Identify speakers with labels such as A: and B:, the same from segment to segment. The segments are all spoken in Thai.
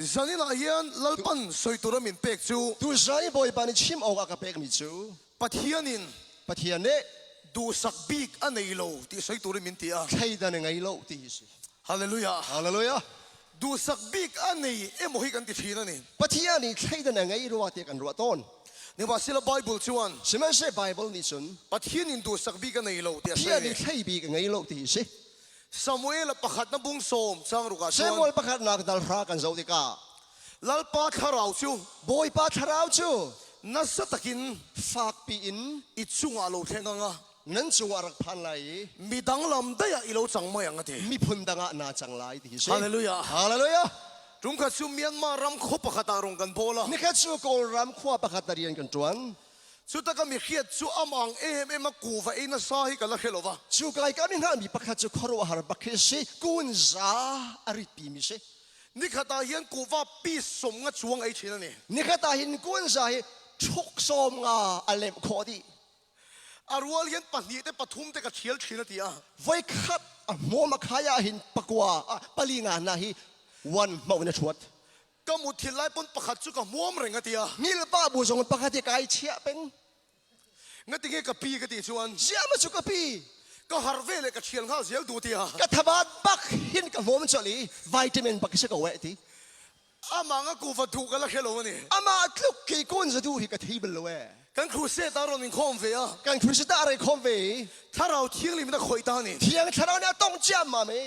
A: zanin ahian lalpan soitura min pek chu
B: tu zai boy pani chim ong aka pek mi chu
A: pathianin
B: pathian ne
A: du sak bik anei lo ti soitura min tia
B: thei dan ngai lo ti si
A: hallelujah
B: hallelujah
A: du sak bik anei emohi kan ti thina ni
B: pathian ni thei dan ngai ro te kan ro ton
A: ni ba sila bible chuan
B: siman se bible ni chun
A: pathianin du sak bik anei lo ti
B: pathian ni thei bi ngai lo ti si
A: samuel pakhat na bung som chang ruka
B: samuel pakhat nak dal ra kan zo ti ka
A: lalpa tharau chu
B: boy pa tharau chu
A: nasa takin
B: fak pi in
A: ichunga lo thenganga
B: nan chunga rak phan lai
A: midang lam daya ilo changmai anga te
B: mi phun danga na chang lai ti si
A: hallelujah
B: hallelujah
A: rum kha chu myanmar ram kho pakhata rong kan bola
B: ni kha chu kol ram khwa pakhat rian kan tuan
A: chu taka mi khiat chu amang em ku va ina sahi kala khelova
B: chu kai ka ni ha mi pakhat chu khoro har bakhe si kun za ari pi mi se
A: ni khata hian ku va pi som nga chuang ai thina ni
B: ni kha ta hin kun za hi thuk som nga alem khodi
A: arwal hian pahni te pathum te ka thial thina tia
B: voi khat mo ma khaya hin pakwa palinga na hi one mo na thuat
A: ka mu thilai pon pakhat chu ka muam renga tia
B: mil pa bu song pakhat kai chia peng
A: ngati nge ka pi ka ti chuan
B: siama chu ka pi
A: ka harve le ka thial nga zel du tia
B: ka thabat bak hin ka mom chali vitamin bak se ka we ti
A: amanga ku va du kala khelova ni
B: ama tluk ki kun za du hi ka thibel we
A: kan khu se ta ron in khom ve a
B: kan krista are khom ve
A: tharau thiang lim da khoi ta ni
B: thiang tharau na tong jam ma me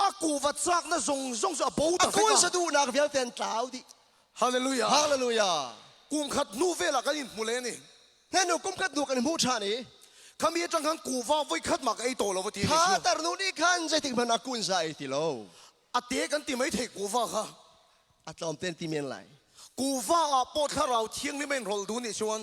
A: a ku va chak na zong zong sa bo ta
B: kun sa du na ka vial ten tlau di
A: hallelujah
B: hallelujah
A: kum khat nu ve la kan in mule ni
B: ne no kum kat nu kan mu tha ni
A: khami chang khang ku va voi khat mak ai to lo ti ni
B: tha tar nu ni khan je ting man kun za ai ti lo
A: a te kan ti mai the ku va kha
B: atlom ten ti men lai
A: ku va a po tharau thiang ni men rol du ni chuan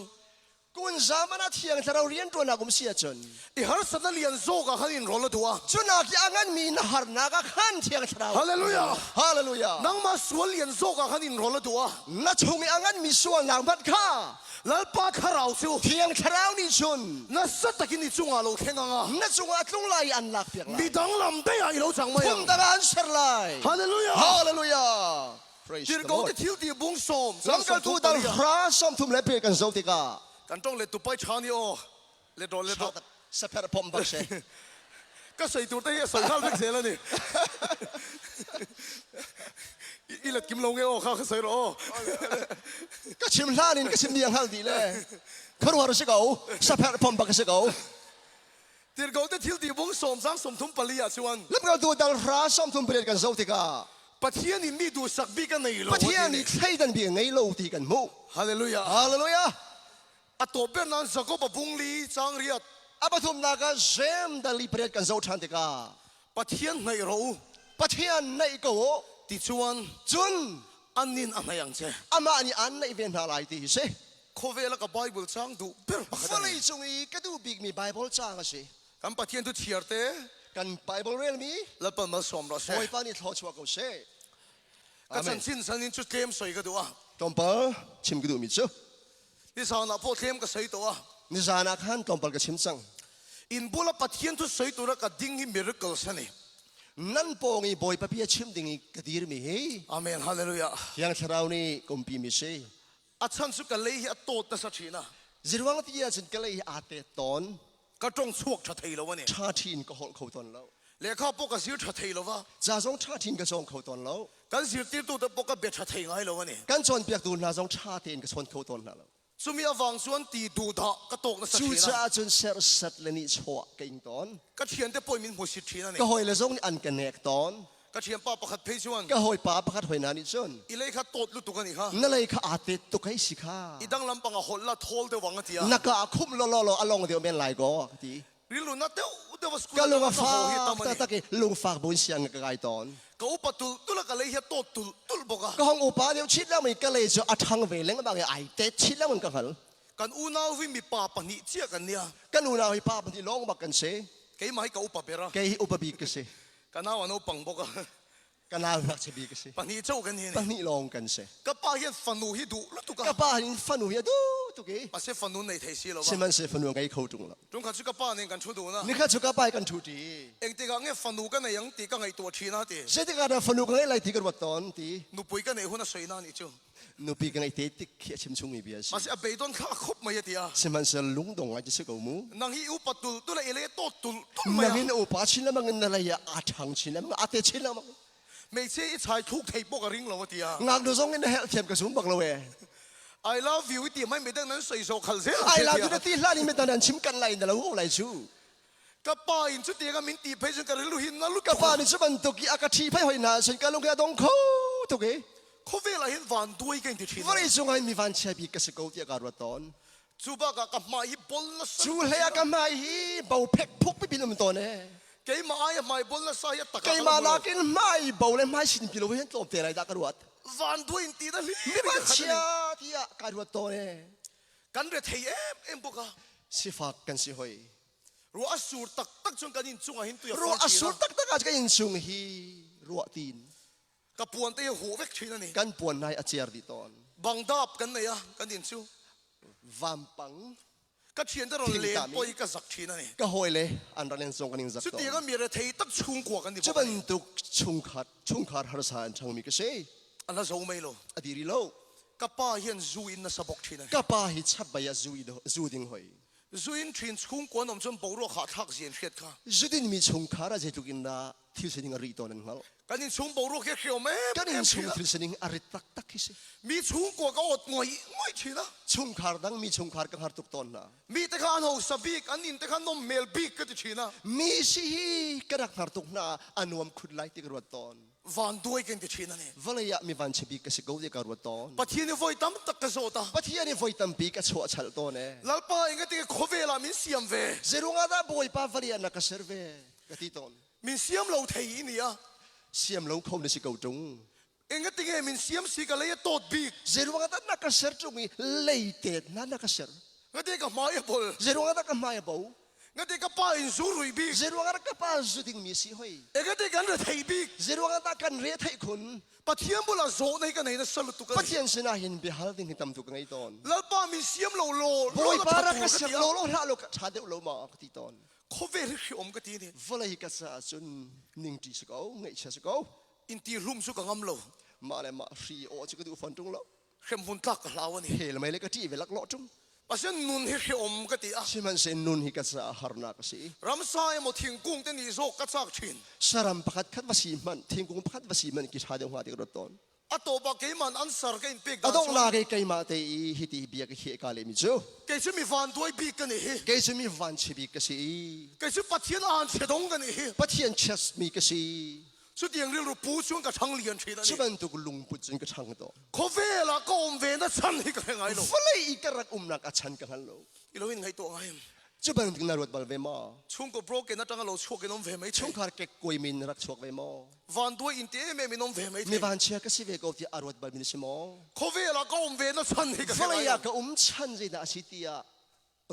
B: kun za mana thiang tharau rian to na kum sia chon
A: i har sana lian zo ka khan in rol tu a
B: chuna ki angan mi na har na ka khan thiang tharau
A: hallelujah
B: hallelujah
A: nang ma sual lian zo ka khan in rol tu a
B: na chung angan mi sual nang bat kha
A: lalpa tharau chu
B: thiang tharau ni chun
A: na sa takin ni chunga lo thenga nga
B: na chunga tlung lai an lak piak lai
A: midang lam de ai lo chang mai
B: kum da an ser lai
A: hallelujah
B: hallelujah praise
A: tir
B: the
A: go
B: lord
A: te thil ti bung som
B: lam ka tu dal khra som thum le pe kan zo ti ka
A: kan tong le tu pai chani o le do
B: sa per pom bak se
A: ka sai tu te sai hal bek se la ni ilat kim lo nge o kha sai ro
B: ka chim hlanin ka chim niang hal di le khar war se go sa per pom bak se go
A: tir go te thil ti bung som sang som thum palia chuan
B: lam ka tu dal khra som thum pre kan zo ti ka
A: pathian in mi du sak bi ka nei lo
B: pathian ni thai dan bi ngai lo ti kan mu
A: hallelujah
B: hallelujah
A: a to ber nan zako ba bung li chang riat
B: abathum na ka zem dali pre kan zo than ti ka
A: pathian nei ro
B: pathian nei ko
A: ti chuan
B: chun
A: anin anayang che
B: ama ni an nei ven na lai ti se
A: khovela ka bible chang du ber
B: falei chungi ka du big mi bible chang ase
A: kan pathian tu thiarte
B: kan bible real mi
A: la pa ma som ro se
B: oi pa ni thlo chwa ko se
A: ka chan chin sanin chu tlem soi ka du a
B: tompa chim ki du mi chu
A: ni sa na po tlem ka sei to a
B: ni zana khan tompal ka chim chang
A: in bula pathian tu sei tu ra ka ding hi miracle sani
B: nan pongi boy pa pia chim dingi ka dir mi he
A: amen hallelujah
B: yang tharau ni kompi mi se
A: a chan su ka lei hi a tot na sa thina
B: zirwang ti ya chin ka lei ate ton
A: ka tong chuak tha thei lo wa ni
B: tha thin ko hol kho ton lo
A: le kha po ka zir tha thei lo wa
B: za zong tha thin ka zong kho ton lo
A: kan zir tir tu ta po ka be tha thei ngai lo wa ni
B: kan chon piak tu na zong tha ten ka chon kho ton na lo
A: sumi awang chuan ti du da ka tok na sa
B: chu
A: thina
B: cha chun ser sat le ni chwa ka ing ton
A: ka thian te poi min mu si thina ni
B: ka hoi le zong ni an connect ton
A: ka thian pa pakhat phei chuan
B: ka hoi pa pakhat hoi na ni chun
A: i lei kha tot lu tu ka ni kha
B: na lei kha ate tu kai si kha
A: idang lam panga hol la thol de wang atia
B: na ka khum lo lo lo along de men lai go ti
A: rilu na te u de was ku
B: ka lu nga
A: ho hi
B: fa
A: tamani
B: ta ke lung fa bun siang ka gai ton
A: ka upatul tula ka lei hi tot tul boka
B: ka hong upa de chit la mai ka lei cho athang ve leng ba nge ai te chit la man ka hal
A: kan unau vi mi pa pani chia kan nia
B: kan u na hi pa ban ti long ba kan se
A: kei mai ka upa bera
B: ke hi upa bi ka se
A: kana wa no pang boka
B: kan na nak se bi ka se
A: pani chau kan hi
B: ta
A: ni
B: ni long kan se
A: ka pa hian fanu hi du lu tu
B: ka
A: ka
B: pa hin fanu ya du tu ตุกี้
A: มาเสฟันนูนในไทยสิเรา
B: ใช่
A: วะ
B: มันเสฟนูไงเขาตรงละ
A: ตรงขัดชุกป้าเนี่ยกันชุดดูนะ
B: นี่ข้าจะกลับไปกันทุดี
A: เองตีกันเนี่ยฟันนูกันในยังตีกันไงตัวชีนะตี
B: เสด็จการฟนูกันอะไรที่กระวัดตอนที
A: นูปุยกันในหุ่นสวยนั่นนี่จู
B: นูปีกันไอเตติเขียชิมชุงอีเบียสิ
A: มาเสเบย์ต้นข้าคบมาเยติอา
B: ใช่มันเสลุงดงไอจะสกมู
A: นางฮิอุปัตุลตัวละเอเลโตตุลทุก
B: นั
A: มาง
B: อินอุปาชินแล้วมันอะไรอะอาทังชินแล้วมันอาเตชินแล้วมัน
A: ไม่ใช่ชายทุกไทยปกริงเราตีอาง
B: านดูซงเงินเฮลเทียมกระสุนบักละเว
A: I love you ตีไม่ไม่ได้นั้นใส่โซคัลเซล
B: ไอลาดูนาทีลานี่ไม่ตอนนั้นชิมกันไรนั่นละหูไรชู
A: กับป้าอินชุดตีกันมินตีเพชรกันลุหินนั่นลุก
B: กับป้านี่ชุบันตุกีอากาศที่ไปหอยนาฉันกันลงแค่ตรงเขาตุกี้
A: เขาเวลาเห็นวันด้วยกันที่ที่
B: วันนี้จงให้มีวันเชียบีกสกาวที่อากาศวัดตอน
A: จูบ้ากับมาอีบอลละ
B: ชูเฮียกันมาฮีเบาเพ็กพุกไปบินลมตัวเนี่ย
A: เกยมาไอ้มาบอลละสายตะ
B: ไกมานากินไม่เบาเลยไม่สินกิโลเห็นตัวเตะไรดักรวด
A: วันด้วยตีนั่น
B: มีวันเชียที่อากาศวัดตัวเนี่ย
A: กันเรทเอ็มบุกะ
B: สิฟักกันสิหอย
A: รัวอสูรตักจนกันยินจุงหินตัว
B: รัวอสูรตักตักอาจจะยินซุงฮีรัวตีน
A: กับปวนเตะหัวเวกชีนั่นนี่
B: กันปวนนายอาเจียร์ดิตอน
A: บังดาบกันเนี่ยกันยินจู
B: วามปัง
A: ก็เชียนจะเราเลี้ยงปอยก็สักชีนั่นนี่
B: ก็หอยเลยอันรันส่งกันยิงสัก
A: สุด
B: ตอ
A: ที่
B: น
A: ก็มีเรทตักชุงกว่ากันดิ
B: จะบรรทุกชุงขาดฮาร์สานช่างมีกระเซ
A: อันนั้นจะไม่รู้
B: อดีริโล
A: กับป้าเห็นจูอินน่ะสบกชีนั่น
B: ก็ป้าฮิชับไปยาจูดิงหอย
A: จูอินชินชุงกว่าน้ำจนปวดขาทักเสียนเสียดค่ะ
B: จูดินมีชุงขาดจะทุกินนะทิวเซนิงอริตอนันเขา
A: กันยินชุงปวดแค่เขียวแม่
B: กันยิงชุงทิวเซนิงอริตักตักฮิสิ
A: มีชุงกว่าก็อดงอยชีนะ
B: ชุงขาดดังมีชุงขาดกังหาตุกตอนนะ
A: มีแต่ข้าเอาสบีกอันนี้แต่ข้านมเมลบีกก็จะชีนะ
B: มีสิกระดักหาตุกนะอันวมขุดไล่ติกรวดตอน
A: วันด้วยกันจะชีนะเนี่ย
B: วลายะมีวันชบีกสิกาวติกรวดตอน
A: ปัจจุบันไฟตั้มตักกระโซตา
B: ปัทยานี่ไฟตัมปีกชัวชัลตอนเน่
A: แล้วป้าเองก็ตีขวเวลามินเสียมเว
B: เจรุงอาดาบอยป้าวลียนักเซอร์เวกติตอน
A: มินเสียมเราเทียนี่อะ
B: เสียมลงเขาในสิกาวจง
A: เองก็ตีมินเสียมสิกะเลยตดบีก
B: เจรุงอาดานักเซอร์จงมีเลยเต็ดนั่นนักเซอร์
A: ก็ตีกับมาเอปอล
B: เจรุงอาดาก็ไม่บ่
A: ก็ตีกับป้าอินซูรุยบีก
B: เจรุงอาดาก็ป้าจุดิงมีสิหอย
A: เองก็ตีกันเรทบีก
B: เจรุงอาดากันเรียไทยคน
A: ปัจจุบันเราโซนให้กันไหนนะสรุปตุกัน
B: ปัทยันสนาหินบิฮัลดิงตำตุกไงตอน
A: แล้วป้ามินเสียมเราโล
B: บอยป้ารักเซอร์โลโลฮาโลชาเดวโลมากติตอน
A: ขวเวลาขี้อมก็ตีเนี่ยว
B: ลายกัสจุนนิ่งจีสกาวไงเชสกาว
A: อินตีรุ่มสุกังมโล
B: มาเลยมาฟรีโอจะก็ดูฟันจงแล้ว
A: เข้มหุ่นตักกับเราเนี่ย
B: เฮลไม่เล็กที่เวลักโลจง
A: ปัจจุบันนุนให้ขี้อมก็ตีอะ
B: ชิมันเซนุนฮิกัสฮาร์นักสิ
A: รำไส้หมดทิ้งกุ้งเต้นอีโซกัดซักชิน
B: สารมพัดคัดวสีมันทิ้งกุงพัดวสีมันกิชาเดงหัวติกรตอน
A: อะตัวปากเกมันอันสารกันปีก
B: อดงนาเกยไกมาเตยฮิติเบียกเฮกาเลมิจู
A: เกจะมีฟันด้วยปีกกันนี่
B: เกยจะมีวันชีบิกสิ
A: เกจะปัจจุบันเสียดงกันนี่
B: ปัทยันเชสมีกสิ
A: สุดยังเรื่องปูช่วงกับช่างเลียนชีนั่น
B: ชิ
A: นี่
B: มันตุกลุงปุจนกช่างตอ
A: ขวเวลาก็อมเวนัชันให้กันไงลูก
B: ฟลายอีกรักนักอัชันกันฮัลโหล
A: อีโลวินไงตัวไง
B: ชิมันถึงนารวดบอลเวมา
A: ช่วงก็โปรเกนนัดจังเราช่วยกันน้องเวไม่
B: ช่
A: ใช่
B: วงขาดเกกวยมินรักชวกเวมา
A: ฟันด้วยอินเตอร์ไม่มีน้องเวไม่
B: มี
A: ใช่
B: วันเชียกสิเวกอที่อารวดบอลมินชิมอ
A: ขวเวลาก็อมเวนัชันให้กัน
B: ฟลา
A: ไง
B: ยก็ชันใจนะสิติยา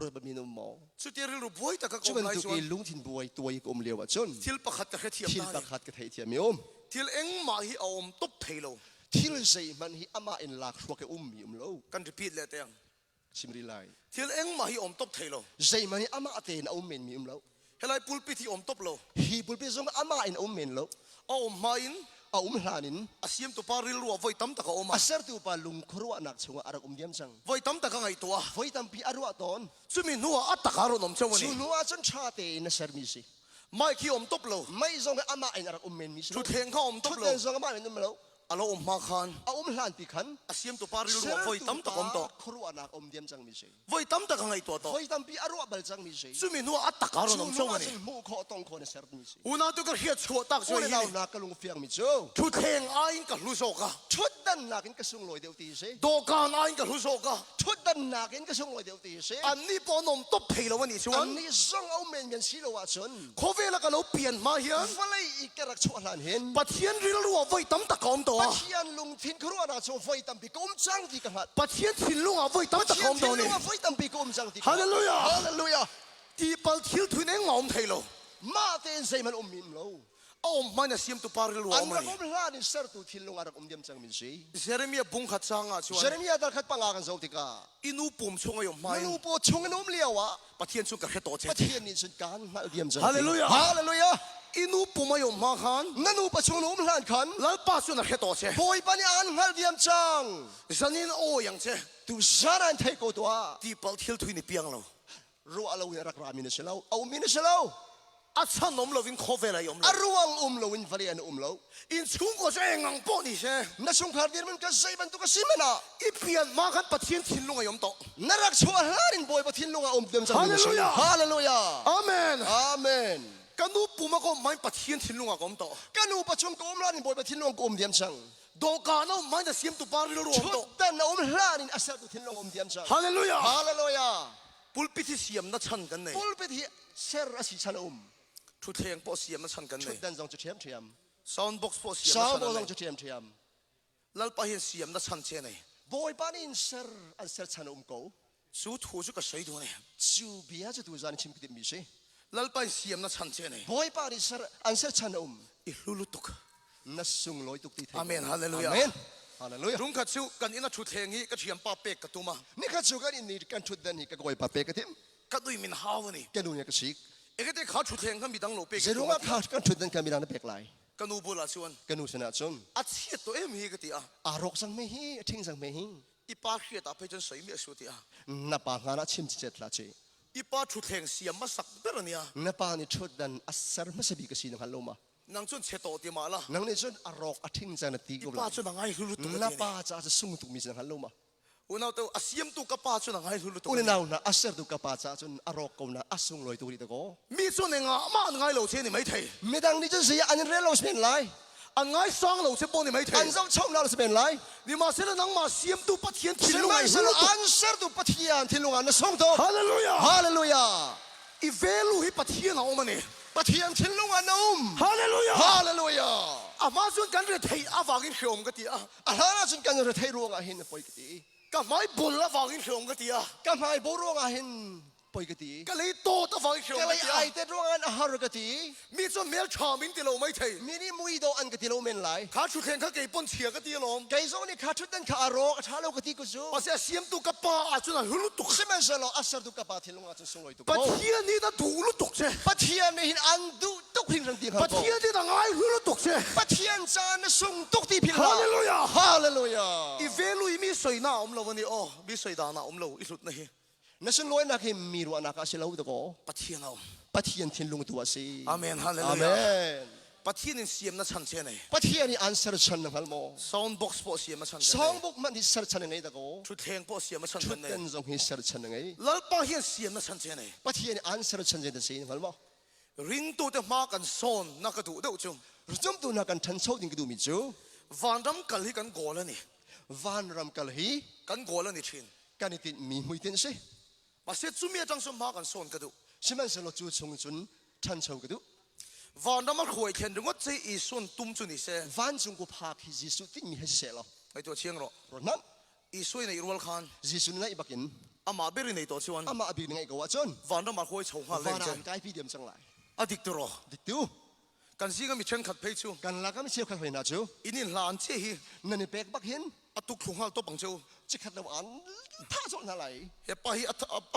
B: รวดบอลมินมอ
A: สุดยังเรื่องบวยแต่ก็
B: ชิ
A: อม
B: มัน
A: ไง
B: ตุ
A: ส่ว
B: กี
A: น
B: ลุงทินบวยตัวอีกอมเลียวจน
A: ทิลประคัดกับเทียม
B: ทิล
A: ได้
B: ตักขัดกระเทียมมีอม
A: ทิลเอ็งมาฮีเอาอมตุ๊บเทโล
B: ทิลใจมันฮิอามาอินลักชัวกมีโล
A: กันรีพีทเลยแต่ยัง
B: ชิมริไล
A: ทิลเอ็งมาฮีอมตุ๊บเทโล
B: ใจมันฮิอามาเตนเอาเมนมีโล
A: เฮลัยปุลปิที่อมตบโล
B: ฮีบุลปิซงอามาอินเอาเมนโล
A: เอามาอิน
B: เอาหลานิน
A: อาเซียมตัวปาริลรัวไว้ตั้มตะกอมา
B: อาเซอร์ตูปาลุงครัวนักชงอารักเดียมจัง
A: ไว้ตั้มตะกไงตัว
B: ไฟตัมปีอารัวตอน
A: จุมินัวอัตตะการุนอมเจ้าวัน
B: ชุ
A: นี้
B: นัวจนชาเตนเซอร์มิสิ
A: ไม่ขี้อมตบโล
B: ไม่ซงอามาอินอารักเมนมิสิ
A: ชุดเทงเข้าอมต
B: ชุ
A: บ
B: ด
A: โล
B: เดินซงอามาอินโล
A: อาเราอมมาคาน
B: เอาหลานปีขัน
A: อาเซียมตัวปาริลรัวไว้ตั้มตะกอมต่อ
B: ครัวนักเดียมจังมิสิ
A: ไว้ตั้มตะกไงตัวต่อ
B: ไฟตัมปีอารัวบัลจังมิสิ
A: จุมินัวอัตตะการุน
B: ชุ
A: อม
B: นั
A: เจ้าว วัน
B: จ
A: นี้
B: นมูขอตองขอเนเซอร์มิสิ
A: อุณาตัวก็เฮียชัวตักช่
B: โอ้
A: วย
B: ย
A: นี่
B: เรานักกลุงเฟียงมิจู
A: ชุดเทงอาอินกับลุโซกะ
B: ชุดดันนักอินกระสุงลอยเดียวตีสิ
A: โดการอาอินกับลุโซกะ
B: ชุดดันนักอินกระสุงลอยเดียวตีสิ
A: อันนี้ปอนอมตบเทโลวันนี้ชว
B: อั
A: น
B: นนี้ซงเอาเมนกันสิโลวะชน
A: ขวเวลาก็เราเปลี่ยนมาเฮีย
B: ฟลายอีกรักชวนหลานเห็น
A: ปัจเจียนริลรัวไว้ตั้มตะกอมตัว
B: ปัจจัยลุงทิ้งครัวนาโซไฟตัมปีกุมจังที่กันหัด
A: ปัจเจียนสินลุงเอาไว้ตั้มตะกอมตัวนี่
B: ไฟตัมปีกุมจังที่
A: ฮาเลลูยา
B: ฮาเลลูยา
A: ที่ปัลทิลทุนเองงอมเทโล
B: มาเต้นใส่มันมินโล
A: เอาไม่น่ะเสียมตุปาริลว
B: อั
A: ง
B: น
A: มั
B: รั
A: น
B: กอมลาดิเสร์ตุทิลลงอารักอมเดียมจังมินซี
A: เจเรมียบุงขัดจางอ่ะชวน
B: เจเรมียาดัลขัดปังอากันโซติกา
A: อินูปุ่มชงอายุไม่
B: มนูโปชงนมเลียววะ
A: ปะเทียนชุกกับแค่โตเจ
B: ประเทศนี้สุดการมาเดียมจัง
A: ฮาเลลูยา
B: ฮาเลลูยา
A: อินูปุ่มอายุมาขัน
B: นันูประชงนมหลานขัน
A: แล้วป้าชวนกับแค่โตเจ
B: ปอยปัญญาอันฮัลเดียมจัง
A: ฉันนี่โอ้ยังเจ
B: ตุจารันเทโกตัว
A: ที่เปิดเที่ยวทุยในเปียงเรา
B: รู้อะไรวิรักรามินเชลาเอามินเชลา
A: อาชันนมเราวินโคเวลายม
B: อา
A: เรา
B: รวงลวินฟารีอันล
A: อินชุงก็จะเองงังปอนี่เช
B: นัชงคาร์ดีมันก็ใช้บรรทุกสิมันอ่ะ
A: อีเปียนมาขันปะเทียนทิ้งลงอายมโต
B: นรักชัวร์ฮารินบอยปะทินลงอาอมเดียมจังมินเชลาฮาเลลูยา
A: อาเมน
B: อาเมน
A: กันนูปุ่มก็ไม่ปะเทียนทิ้งลงอากมโต
B: กันูประชุมกอมลานินบอยปะทินลงอมเดียมจัง
A: โดกาโนไม่น่ะเสียมตุปาริลรวม
B: ชุ
A: โต
B: ดแต่นอมลานินอาศัยตุทินลงอมเดียมจัง
A: ฮาเลลูยา
B: ฮาเลลูยา
A: ปุลปิที่เสียมนัดชันกันเนี่ย
B: ปุลไปที่เซร์อาศิชันอม
A: ชุดเทียงปอเสียมนัดชันกัน
B: ชุ
A: เนี่
B: ด
A: ย
B: ดันจงจุดเทียมเทียม
A: ซาวด์บ็อกซ์ปอเสียม
B: สา
A: นัด
B: ว
A: ชัน
B: บอล
A: เนี่
B: ง
A: ย
B: จุดเทียมเทียม
A: แล้วไปเห็นเสียมนัดชันเชเนี่ย
B: บอยปานินเซร์อันเซร์ชันอมโก
A: สู้ถูจุกับใครดูเนี่ย
B: จูเบียจะดูจานชิมกิดมิเช่
A: แล้วไปเสียมนัดชันเชเนี่ย
B: บอยปานินเซร์อันเซร์ชันอม
A: อีลุลุตุก
B: นัสซุงลอยตุกตีเท
A: อาเมนฮาเลลูยา
B: อาเมนฮาเลลูยา
A: รุ่งขัดชิวกันอินัดชุดเทียงนี้ก็เทียมป้าเป็กกับตัวมา
B: นี่ข้าจูกันอินนี่กันชุดดันนี่ก็กอยปาเปกติม
A: ก็ดุยมินฮาวนี่
B: กันดูเนี่ยก็ชิก
A: เอกเด็กขาชุดเทียงก็มีดังโลเป็ก
B: เจรุงาข้ากันชุดดันกันมีนานเปกไล
A: ก็นูบุลาชวน
B: กันดูชนะจน
A: อาเชียตัวเอ็มฮีกติอา
B: อารกสังไม่ฮีทิ้งสังไม่ฮี
A: อีป้าเชียตาไปจนใส่เมียสุติอา
B: นับปางานะชิมจิเจตลาเจ
A: อีป้าชุดเทียงเสียมมาสักเบรเนี่ย
B: นับปานี่ชุดดันอัศร์ไม่สบีกสีนังฮัลโลมา
A: นางจนเชโตติมาละ
B: นังนี่จนอารกอทิ้งจันตี
A: อี
B: กุล
A: ป้าจนนางไงลุลุตุก
B: นับปาจะสุ่งตุกมีสังฮัลโลมา
A: อุณเอาเตออาเสียมตุกป้าจนนางไงลุลุตุก
B: อุนนาวนะอัศร์ตุกปาจาจนอารกกูนะอัศงลอยตุริตโก
A: มีส่วนหนึ่งอ่ะมาอันไงเราเชนี่ไม่เท
B: ไม่ดังนี่จนเสียอันเรลเราเป็นไร
A: อันไงสร้างเราเชปนี่ไม่เท
B: อันเจ้าชมเราเป็นไร
A: นี่มาเสนนังมาเสียมตุปะเทียนทิ้ง
B: สิ่ง
A: ลง
B: ไม่
A: ไง
B: ส
A: ลุ
B: รุ
A: ลุตุก
B: อันเสร์ตุปะเทียนที่ลุงอันส่งตัว
A: ฮาเลลูยา
B: ฮาเลลูยา
A: อีเวลูฮิปะเทียนเอามาเนี่ย
B: ปะเทียนที่ลุงอันนุ่ม
A: ฮาเลลูยา
B: ฮาเลลูยา
A: อามาส่วนกันเรื่องเทอาวากินเขียวมกติอ่ะ
B: อาหารจนกันจะเทรวงอาหินปอยกตี
A: ก็ไม่บุญละวากินเขียวมกติอ่ะ
B: ก็ไม่บรวงอาหินปอยกตี
A: ก็เลยโตตะวากินเขียว
B: ก็
A: ม
B: เล
A: ก
B: ย
A: ติ
B: ไอ
A: อ่ะ
B: เตรวงอันอาหารกตี
A: มีส่วนเมลชามินติเราไม่เท
B: มินิมุยโดอันกตีโลเมนไล
A: ขาชุดเทงเขาเก็บปนเฉียกติลม
B: ไกโซนี่ขาชุดดันขาอารกชาโลกตีกุจู
A: ภาษาเสียมตุกป้าอาจุนลุลุตุก
B: ใช่ไหมเสลออัศตุกปาทิลุงอาจจะส่งลอยตุก
A: ปะเทียนนี่นะถูลุตุกเช
B: ปะเทียนไม่เห็นอันดูตุกพิงรังตีครับ
A: ปะเทียนนี่นะไงลุลุตุกเช
B: ปะเทียนจานส่งตุกตีพิง
A: ฮาเลลูยา
B: ฮาเลลูยา
A: อีเวลูมีสวยหน้าอมเราวันนี้อ๋อมีสวยดาหน้าอมเราอีสุดนี่
B: นั่นฉันลอยนักเห็นมีรัวนักอาศัยเราตะโก
A: ปะเทียนเอา
B: ปะเทียนทิลุงตัวสิ
A: อาเมนฮาเล
B: อา
A: ลู
B: เม
A: ยา
B: น
A: ปะเทียนนี่เสียมนะชันเชนเนี่ย
B: ปะเทียนนี่อันเสร์ชันนังฮัลโม
A: ซาวด์บ็อกซ์พอเสียมมาชัน
B: สองบุกมันที่เสร์ชันยังไงตะโก
A: ชุดเทงพอเสียมมาชัน
B: ชุ
A: กั
B: ด
A: นเนี่
B: เป็
A: ย
B: นทรงที่เสร์ชันยังไง
A: แล้วป้าเฮียนเสียมนะชันเชนเนี่ย
B: ปะเทียนนี่อันเสร์ชันยังไงสิฮัลโม
A: ริงตัวจะมากันโซนนักกระดูเดียวจุ
B: รู้จักตัวนักการทันโชดิ้งกระดูมิจู
A: วันรำกันที่กันโกแล้วนี่
B: วันรำกัลฮี
A: กันโกแล้วนี่ชิน
B: การนี่ติดมีหุยตินสิ
A: มาเสร็จจุเมียจังสมมากันโซนกระดู
B: ใช่ไหมสโลจูชงจุนทันโชกระดู
A: วันรำมาคุยเขียนถึงว่าใจอีส่วนตุ้มจุนี่เซ่
B: วันจงกูพาคิจิสุติมีให้เสร็จแล้ว
A: ไอตัวเชียงรอ
B: เพราะนั้น
A: อีส่วนในรัวคัน
B: จิสุนไงบักิน
A: อามาเบริในตัวชวน
B: อามาอบิไงก็ว่าจน
A: วันรำมาคุยชงหันเล่
B: วาน
A: เจ
B: รันกายพี่เดียมจังไร
A: อดิกตัวรอ
B: ดิติว
A: กันซีก็มีเช่นขัดเพชร
B: กันละก็ไม่เชื่อใครเลยนะจู
A: อินี่หลานเชี่ยฮี
B: นั่นนี่เป็กบักเห็น
A: อตุกหลงหัลตัวปังจู
B: จิขัดระวันท่าสนอะไร
A: เฮ้ไป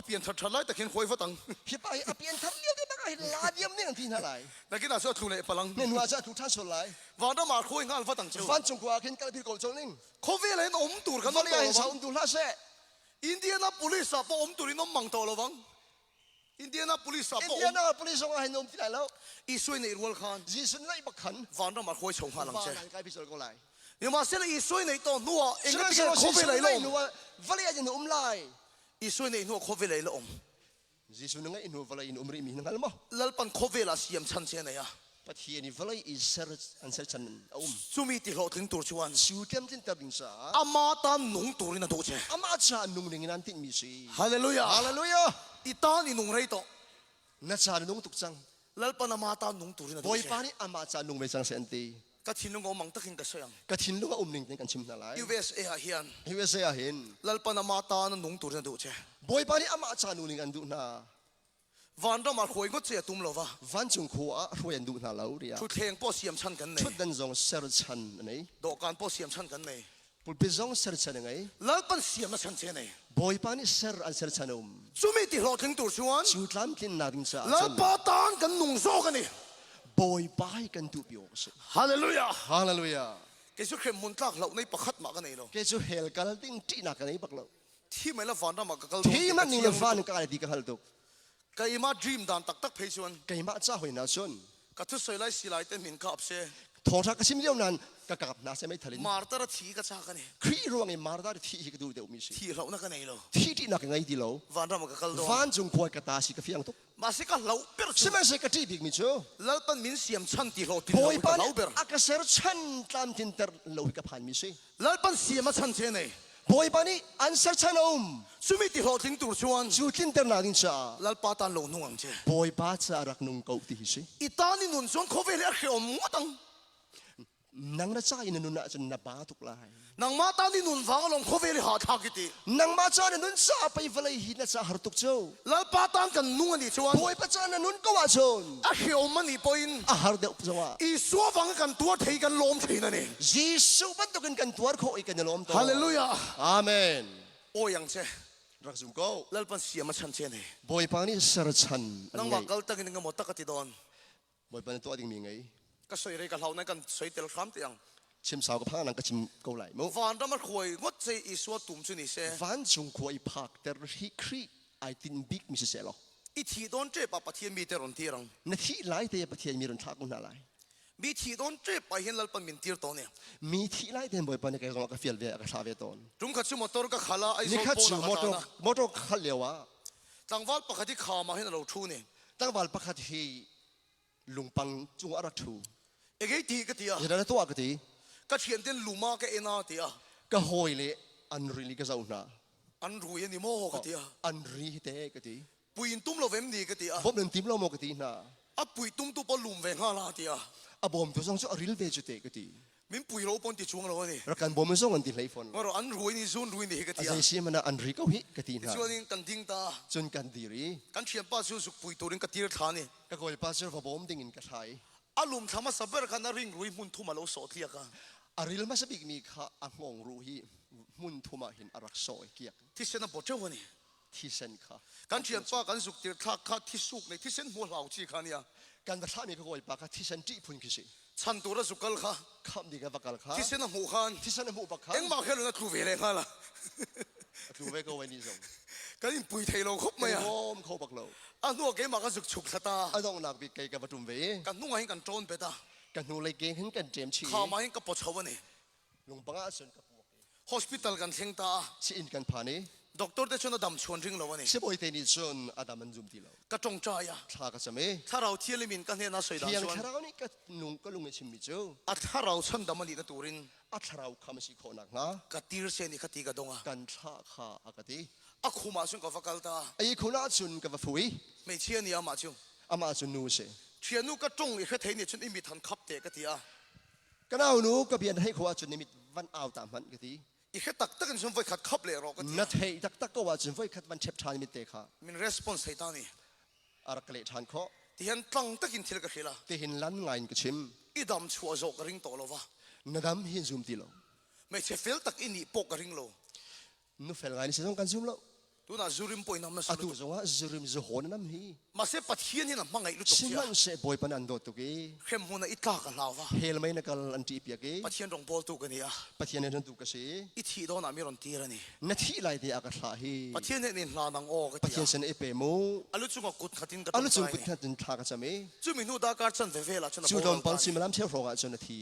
A: เปลี่ยนทัดทัดไล่แต่เขียนคุยฝตัง
B: เฮียไปอเปลี่ยนทัดเลี้ยวกันบักเห็นลาเดียมเนี่ยที่อะไร
A: แต่กินอาเซียทุเรศพลัง
B: เนี่ยว่าจะถูกท่านสนไร
A: วันรำมาคุยงานฝตังจู
B: วันจงกูอาเห็นกันพี่กอลจงนิ่ง
A: โควิดเลยอมตูดกัน
B: วั
A: น้
B: น
A: อง
B: นี้
A: ตัว
B: เห็นสา
A: วั
B: ว
A: ง
B: ดูลาเซ่
A: อินเดียนาโพลิสอะปอมตูริน้องมังตัวละวังอินเดียนาโพลิสอะ
B: อิน
A: ปอ
B: เดีย
A: ม
B: นาโพลิสงอาเห็นนมที่ไหนแล้ว
A: อีส่วนในรัวคัน
B: จิสุนไงบักขัน
A: วันรำมาคุยชงหันหลัง
B: ว่า
A: เจ
B: รันกายพี่สนก็ไร
A: ยังมาเสียอีส่วนในตัวนัวเอง
B: ฉัน
A: ก็
B: ไม่
A: เป็น
B: ใช่
A: โค
B: จิ
A: วิ
B: สุ
A: ด
B: น
A: เลย
B: ไง
A: ล่ะ
B: หนูว่าวันนี้จะหนูไล
A: อีส่วนในนัวโควิดเลยล่ะ
B: จิสุนไงหนูวันนี้หนูไม่มีนั่นมั้ง
A: แล้วปันโควิดละเสียมชันเชนเนี่ย
B: ปะเทียนี่วันนี้เสร์อันเสร์ชัน
A: ซูมีติโลถึงตัวชวน
B: ชิวเต็มจินตับลิงซา
A: อามาตาหนุ่งตัวนี่นะตัวเจ
B: อามาจานุ่งลิงนั่นติดมีสิ
A: ฮาเลลูยา
B: ฮาเลลูยา
A: อีตานี่หนุ่งไรต่อ
B: นัชชานุ่งตุกจัง
A: แล้วปันอามาตาหนุ่งตัวนี่นะ
B: บ
A: ตัว
B: อย
A: เจ
B: ปานี่อามาจานุ่งไม่จังเซนตี
A: ก็ทิ้งลงเอามังตะกินกระเซียง
B: กระทินลูกอมลิงในกันชิมนาไล
A: USA เฮียน
B: ฮิเวเซียเห็น
A: แล้วปันอามาตาหนุ่งตัวนี่นะตัวเจ
B: บอยปานี่อามาจานุ่งลิงกันดูนา
A: วันเรามาคุยก็เจียตุ้มเราวะ
B: วันจงขัวรวยดูนาเราเรีย
A: ชุดเทงป้อเสียมชันกันเน
B: ชุดดันจงเสรชันนี่
A: ดอกการป้อเสียมชันกันเน
B: ปุปิจงเสรชันยังไง
A: แล้วปันเสียมมาชันเจเน
B: บอยปานี่เสรอันเสรชัน
A: ซูมิติรอถึงตัวชวน
B: จูดล้ำกินนาดินซา
A: แล้วปาตานกันหนุ่งโซกันนี่
B: บอยปายกันตุบิโอส
A: ฮาเลลูยา
B: ฮาเลลูยา
A: เกสุเข้มมุนตักเราในประคัดมากันนี่เนาะ
B: เกจูเฮลกัลติ้งจีนักกันไอ้บักเรา
A: ที่ไม่ละวันเรามากัน
B: ที่มันนี่ละฟันกันอะไรดีกันฮัลตุก
A: ก็อีมาดีมดานตักตักเพชวน
B: ไก่มาจ้าหอยนาชน
A: ก็ทุกสิ่งไล่สิไล่เต็มหินขับเส
B: ทองทักกระชิมเดียวนั้นกะกับนาเซไม่ทะเลน
A: มาร์ตระทีก็จ้ากันนี่
B: ครีรวงไอ้มาร์ดาที่ฮิกดูเดียวมีสิ
A: ที่เรานักกันนี่เนาะ
B: ที่ที่นักไงดีเรา
A: วันเรามากันด
B: ฟันจงควยกระตาสิกะเฟียงตุก
A: มาสิกันเราเปิด
B: ใช่ไหมสิกะที่บิ๊กมิจู
A: แล้วปันมินเสียมชันที่เราติด
B: บอยปา
A: เรา
B: นี่
A: เปิด
B: อากาศเสรชันตามทินเตอร์เราฮิกะผ่านมีสิ
A: แล้วปันเสียมมาชันเจเน
B: บอยปานี่อันเสรชัน
A: ซูมิติรอถึงตัวชวน
B: จูทินเตอร์นาดินซา
A: แล้วปาตานเราหนุ่งเจ
B: บอยปาจะรักนุ่งเกาติสิ
A: อีตานี่นุ่นชวนเขาเวลาเขียวมัวตัง
B: นังน่าใจนันนุนจนนับบ้าทุกลาย
A: นางมาตานี่นุ่นฟังลงเขาเวลาหาทากิติ
B: นังมาจานันนุนซาไปเวลัยหินซาหาตุกเจ้า
A: แล้วปาตานกันนุ่งนี่ชวน
B: บอยปาจานันนุนก็ว่าชน
A: อาเขียวมันนี่ปอิน
B: อาหารเดียวจังว่า
A: อีสัวฟังกันตัวเทกันลมทีนั่นเอง
B: ยิสุบันตุกันกันตัวเขาอีกันยลมตัว
A: ฮาเลลูยา
B: อาเมน
A: โอ้ยังเจ
B: รักจุมก็
A: แล้วปันเสียมาชันเจเน
B: บอยปานี่สารชัน
A: นางว่ากัลตังนี่งหมดตะกติดอน
B: บอยปานี่ตัวดิ่งมีไง
A: ก็สวยเลยกับเราในกันสวยเตลครัมเตียง
B: ชิมสาวกับพ้านังก็ชิมเกาไหลมั้ง
A: วันเรามาคุยงดเจอีสัวตุ่มชุนี่เซ
B: ฟันจงควยพักแต่ฮิครีไอตินบิ๊กมิสเซลล์
A: อีทีโดนเจ็บปะเทียนมีเตรอนทีรัง
B: นาทีหลายแต่ประเทศมีรันทักกุนอะไร
A: มีทีโดนเจ็บไปเห็นแล้วปันมินตีร์ตัวเนี่ย
B: มีที่หลายแต่บอยปานี่ก็ยังกับเฟียลเวกับชาเวตอน
A: รุมขัดชูมอเตอร์ก็ขาลาไอ้
B: นี่
A: โซ
B: ขัด
A: โป
B: ชู
A: นัก
B: มอ
A: ตา
B: โต
A: นะ
B: มอโตขัดเลียวะ
A: ต่างวัดปกติขามาเห็นเราชูเนี่ย
B: ตั้งวันประคัดที่ลุงปังจุงอารักทู
A: เอกทีก็ตีอ่ะ
B: อย่างนั้นตัวก็ตี
A: ก็เทียนเต้นลุมาก็เอ็นาตีอ่ะ
B: ก็หอยเลยอันรีลิกเจ้าหน้า
A: อันรู้ยันนี่โมก็ตีอ่ะ
B: อันรีเตก็ตี
A: ปุยตุ้มเราเวมดีก็ตีอ่ะ
B: ผมเดินทีมเราโมก็ตีนะ
A: อ่ะปุยตุ้มตัวปลุมเวงฮาลาตีอ่ะ
B: อาบอมตัวส่งจะริลเวจุเตก็ตี
A: มินปุยเราปนติดช่วงเราเนี่ย
B: รักกันบอมมันส่งกันตีไหลฝน
A: ว่าเราอันรู้นี่ซูนรู้นี่ก็
B: อา
A: ตี
B: ศั
A: อ่ะ
B: ยเสียมันอันรีก็ฮิก็ตีนะ
A: ช่วงนี้กันทิ้งตา
B: จนกันดีรี
A: กันเชียนป้าซูสุกปุยตัวนึงก็ตีร์ทานี่
B: ก็คอยป้าเชื่อว่าบอมดิ่งอินกระไทย
A: อารมณ์ธรรมะสับเบอร์กันนาริงรู้มุนทุ่มเราโสเทียกัน
B: อาริลมาสบิกมีข้าอังงรูฮีมุนทุมาหินอารักโซเกียก
A: ที่เส้นบทเจ้าวันนี้
B: ที่เซนข้า
A: กันเชียนป้ากันสุกตีร์ทักข้าที่สุกในที่เส้นหัวเหล่าจีกันเนี่ย
B: การประทานนี้ก็คอยป้าข้าที่เซนจีพุนคิสิ
A: ฉันตัวเราสุกัลข้า
B: คำดีกับบักกัลข้า
A: ที่เส้นหูขัน
B: ที่เซนมุบักข้า
A: เอ็งมาแค่เราครูเวรเองฮะล่ะ
B: ดูไว้ก็ไว้นี่ส่ง
A: กันยิ่งปุยเทเราครบไหม
B: ไม่
A: อ่ะ
B: โฮมเขาบักเรา
A: อ่ะนัวเกมากันสุกฉุกสตา
B: ไอ้ต้องนักบิดไกกับประตูเว
A: กันนุ่งให้กันโจนไปตา
B: กันนูเลยเก่งเห็นกันเจมชี
A: ข้ามาให้กับปวดเช้าวันนี้
B: ลุงปังอาสนกับพวก
A: ฮอสพิทอลกันเชิงตา
B: ชีอินกันพานี
A: ด็อกเตอร์ได้ชวนดำชวนริงเราวันนี้
B: เชบอยเตนิชนอาดามันจุมตีเรา
A: กระจงใจอ่ะ
B: ทากระสเม
A: ถ้าเราเที่ยวลิมินกันเนี่ยน่าสวยดา
B: เพียง
A: ชวน
B: แค่เรานี่ก็ลุงก็ลุงไม่ชิมมิจู
A: อ่ะถ้าเราชันดำมันดีนะตูริน
B: อัตเราคำสิโคนักนะ
A: กตีร์เซนี่คตีกระดงอ่ะ
B: กันทาข้าอากาติ
A: อ่ะคูมาสุนกับฟักลตา
B: ไอ้คนอาจุนกับฟุย
A: ไม่เชื่อนี่อ่ะมาจู
B: อามาจุนนูเส
A: เชียนูกระจงอีกแค่เทนี่ชนอิมิทันขับเตะกตีอ่ะ
B: ก็เอาหนูก็เปลี่ยนให้เขาว่าจุนนิมิตวันเอาตามมันกติ
A: อีกแค่ตักตักกันชนไฟขัดขับเลยรอกตี
B: นัดให้ตักตักก็ว่าจุนไฟขัดวันเชฟชานิมิตเตะค่ะ
A: มินรีสปอนส์ให้ตานี่
B: อารักเลชานเขา
A: ที่เห็นตั้งตักินทีละก็เฮล่ะ
B: เตหินลันไงก็ชิม
A: อีดำชัวโจกริงโตโลวะ
B: นาดำหินซุมตีเรา
A: ไม่ใช่เฟลตักอินี่ปกริงโล
B: นูเฟลไงนี่เสียงกันซุมเรา
A: ตัวน่ะจูริมปอยน้ำมัน
B: อา
A: สุ
B: ตู
A: ด
B: จังว่าจุริมจุโหนน้ำฮี
A: มาเสพปัทเทียนนี่น่ะมังไงลุตก
B: ชิ
A: เสีย
B: มันเสบอยปนันโดตุกี
A: เข้มหัวน่ะอีตากันลาวะ
B: เฮลไม่นักลันจีเปียกี
A: ปัทเทียนรองบอลตัวกันเนี่ย
B: ปะเทียนนันตุกสี
A: อีทีโดนน่ะมีรอนตีระนี่
B: นาทีไรเดียกษาฮี
A: ปัทเทียนเนี่ยลานังโอกัน
B: ปะเทียนเซนเอเปมู
A: อาลุจุงกุดขัดินกัน
B: อาลุจุงกุดทันทากษามี
A: จุมินูดาการชันเวลาชัน
B: จูดอมปัลซิมลามเชฟโรกาจนนาที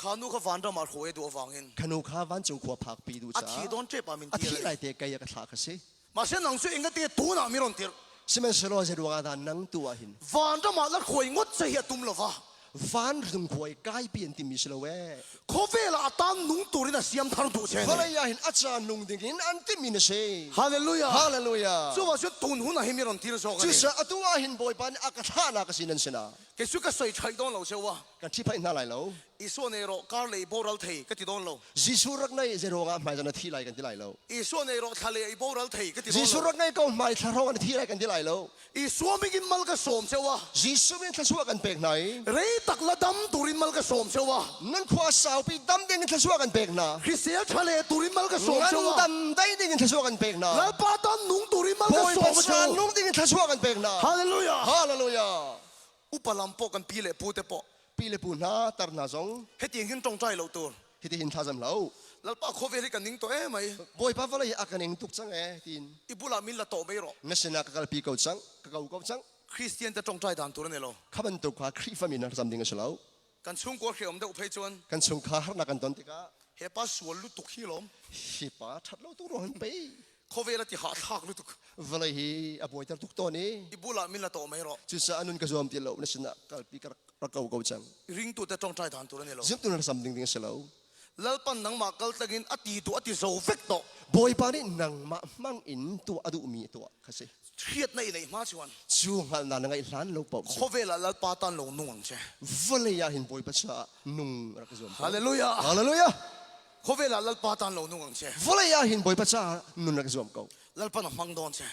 A: ขานูเขาฟันเรามาหัวตัวฟังเห็น
B: ขนูข้าวันจงขัวผักปีดู
A: อา
B: จ้า
A: ทีโดนเจ็บปามิน
B: อา
A: ตี
B: ทิ
A: ระ
B: ไรเดียกายกษาคสี
A: มาเส้นหนังสือเองก็ตีตัวน่ะมีรอนตี
B: ซิมันสโลเจดวงอาดานังตัวหิน
A: ฟันเรามาแล้วคุยงดเสียตุ้มละวะ
B: van rung koi kai pian ti mi slowe
A: 可非啦单农多人的西安他都钱
B: hala ya hin acha nung ding in an ti mi na se
A: 哈利路亚
B: hallelujah
A: 就话说돈훈나 힘이 런 뒤로 서
B: 就是atua hin boy pan akathana ka sinan sina
A: 계속 그水吹到楼上哇
B: kan thi phai na lai lo
A: 一说呢咯家里波尔提个地当楼
B: jisu rak nai zero nga mai jana thi lai kan ti lai lo
A: 一说呢咯他里波尔提个地当
B: jisu
A: 楼
B: rak nai ko mai tharo kan thi lai kan ti lai lo
A: 一说明因mal个som上哇
B: jisu min thasua kan pek nai
A: 雷达拉dam多人mal个som上哇
B: nan khwa sau pi dam ding thasua kan pek na
A: 其实他里多人mal个som上
B: ngan
A: 哇
B: dam dai ding thasua kan pek na
A: 来把单农多人 mal 个
B: boy
A: som
B: pan
A: 上
B: sa nung ding thasua kan pek na
A: 哈利路亚
B: hallelujah
A: 乌巴兰波跟比勒布的波
B: pi le pu na tar na zong
A: 迄电影中在楼多
B: hi ti hin tha jam lo
A: 来把可非你跟领导哎咪
B: boy pa vala ya akaning tuk chang e tin
A: 一部拉米拉多没咯
B: na sina ka kal pi ko chang ka ko chang
A: Christian 的中在单多呢咯
B: khaban tu kha khri fa min na jam ding selo
A: 跟中国人我们的配尊
B: kan chung kha har na kan ton tika
A: 迄把说路读起咯
B: hi pa that lo tu ro han pe
A: 可非了地下塔路读
B: vala hi a boy tar tuk to ni
A: 一部拉米拉多没咯
B: chu sa anun ka zom ti lo na sina kal pi ka ko chang
A: 领导的中在单多呢咯
B: zim tu na jam ding selo
A: 来把能马高得紧一地多一地手 fit 多
B: boy pa ni nang ma mang in tu adu mi tu ka se
A: thiết này này mà chọn
B: chu ngal na ngai lan lo pop
A: có vẻ là ba tan lầu nuông chứ
B: vala ya hin boy pa cha nung ra ka zom
A: Hallelujah
B: hallelujah
A: có vẻ là ba tan lầu nuông chứ
B: vala ya hin boy pa cha nun ra ka zom ko
A: là ba nó mang đòn chứ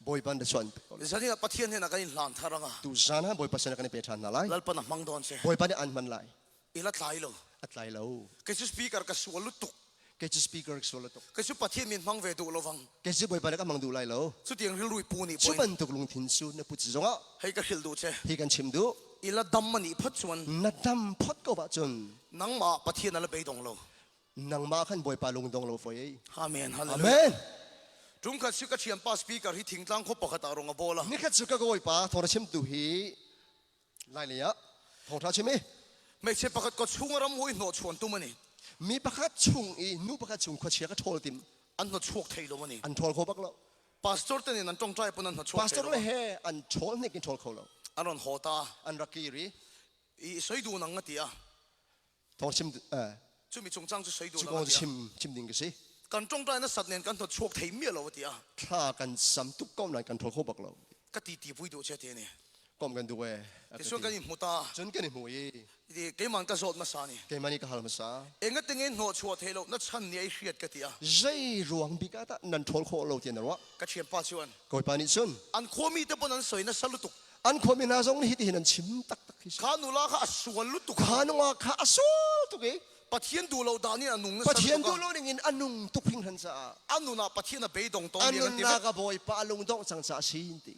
B: boy pan da chon
A: giờ này bắt thiên này là cái làm thà rằng à
B: tu sana boy pa sana kan pe than na lai
A: là ba nó mang đòn chứ
B: boy pa ni an man lai
A: ý là thái lầu
B: at lai lo
A: cái số speaker cái số lút tục
B: ke chi speaker so lo to
A: cái số bắt thiên miền mang về tụ lâu vang
B: ke chi boy pa ka mang du lai lo
A: số tiền hill lùi pu ni
B: chu
A: bôi
B: ban tuk lung thin su na pu chi zonga
A: hay cái hill đủ chứ
B: hi kan chim du
A: ý là đâm mà ni phát chuan
B: na dam phot ko ba chun
A: nang mà bắt thiên là bị động lâu
B: nang ma khan boy pa lung dong lo foi
A: Amen Hallelujah
B: amen
A: chúng ta sẽ có chuyện ba speaker hi thỉnh tăng khó bạc ta rong bô la
B: ni kha chu ka boy pa thora chim tu hi lai le ya thong tha chim e
A: mấy chế bạc có chung ram hoi nọ chuan tu mà ni
B: mi pakhat chung i nu pakhat chung kho chia ka thol tim
A: anh nọ chuộc thầy lâu mà ni
B: an thol kho bak lo
A: pastor tên này trong trai bún nọ chuộc
B: pastor le he an thol ne kin thol kho lo
A: anh on hồ ta
B: an rakiri
A: 以水度能个啲啊，
B: thong chim
A: 准备中章就水度
B: chu
A: 能
B: ko
A: 个啲啊。
B: chim ding ke si
A: 跟中在那10年跟他撮提咩路啲啊？
B: thla kan sam tuk kom lai kan thol kho bak lo
A: 个地地背度出啲呢？
B: kom kan du we
A: 你想跟你冇打，
B: chun ke ni hui
A: 你幾萬個數乜啥呢？
B: ke mani ka hal ma sa
A: 應該定嘅攞撮提路，那趁你血嘅啲啊，
B: zai ruang bi ka ta nan thol kho lo tian ro
A: 個錢八千萬，
B: koi pa ni chun
A: 按可咪都不能水那十六度，
B: an kho mi na zong ni hi hin chim tak tak hi
A: 卡努拉克十六度，
B: kha no nga kha aso tu ke
A: 八天度路打你啊弄那
B: pa
A: 十
B: thian
A: 六
B: tu
A: 度，
B: lo ning in anung tuk phing han sa
A: 按努那八天的被動當你
B: anun
A: 嘅
B: na
A: 點？
B: ka boy pa lung dong chang cha sin ti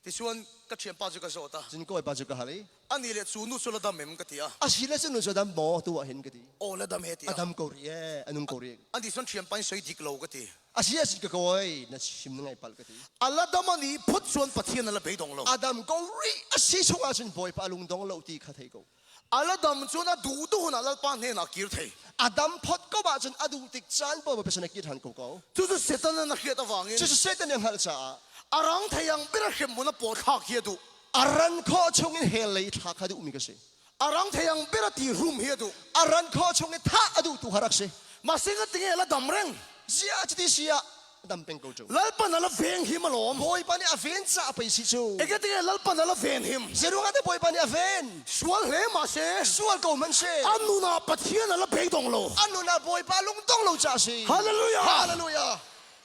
A: 你說個錢八千個數得，
B: jin koi pa ju ka hali
A: 按你嚟做努數了得明個啲啊？
B: asila sun no jodam mo tu wa hin ke ti
A: 哦，那得咩啲啊？
B: adam ko ri e anung ko ri
A: 按你想錢班水滴路個啲。
B: asia sin ka koi na chim ngai pal ke ti
A: 阿拉得嘛你不准八天那被動路，
B: adam ko ri asi chung a jin boy pa lung dong lo ti kha thei ko
A: 阿拉得唔准那嘟嘟那拉班呢那叫提，
B: adam phot ko ba jin adu tik chan po ba pesana kit han ko ko
A: 就是寫得那寫得王
B: chu
A: 嘅，
B: su se tan yang hal cha
A: 阿讓太陽俾人嫌冇那波塔嘅度，
B: aran kho chung in hel lei tha kha du mi ka se
A: 阿讓太陽俾人地 room 嘅度，
B: aran kho chung in tha adu tu harak se
A: 嘛成個點阿拉抌人，
B: zia chiti sia dam peng ko chu
A: 拉班阿拉venhim 啊羅，
B: boy pa ni aven cha pa si chu
A: 一個點拉班阿拉 venhim，
B: zero nga de boy pa ni aven
A: 說嚟嘛些，
B: sual ko man se
A: 安努那八天阿拉被動路，
B: anu na boy pa lung dong lo cha si
A: 哈利路亞，
B: hallelujah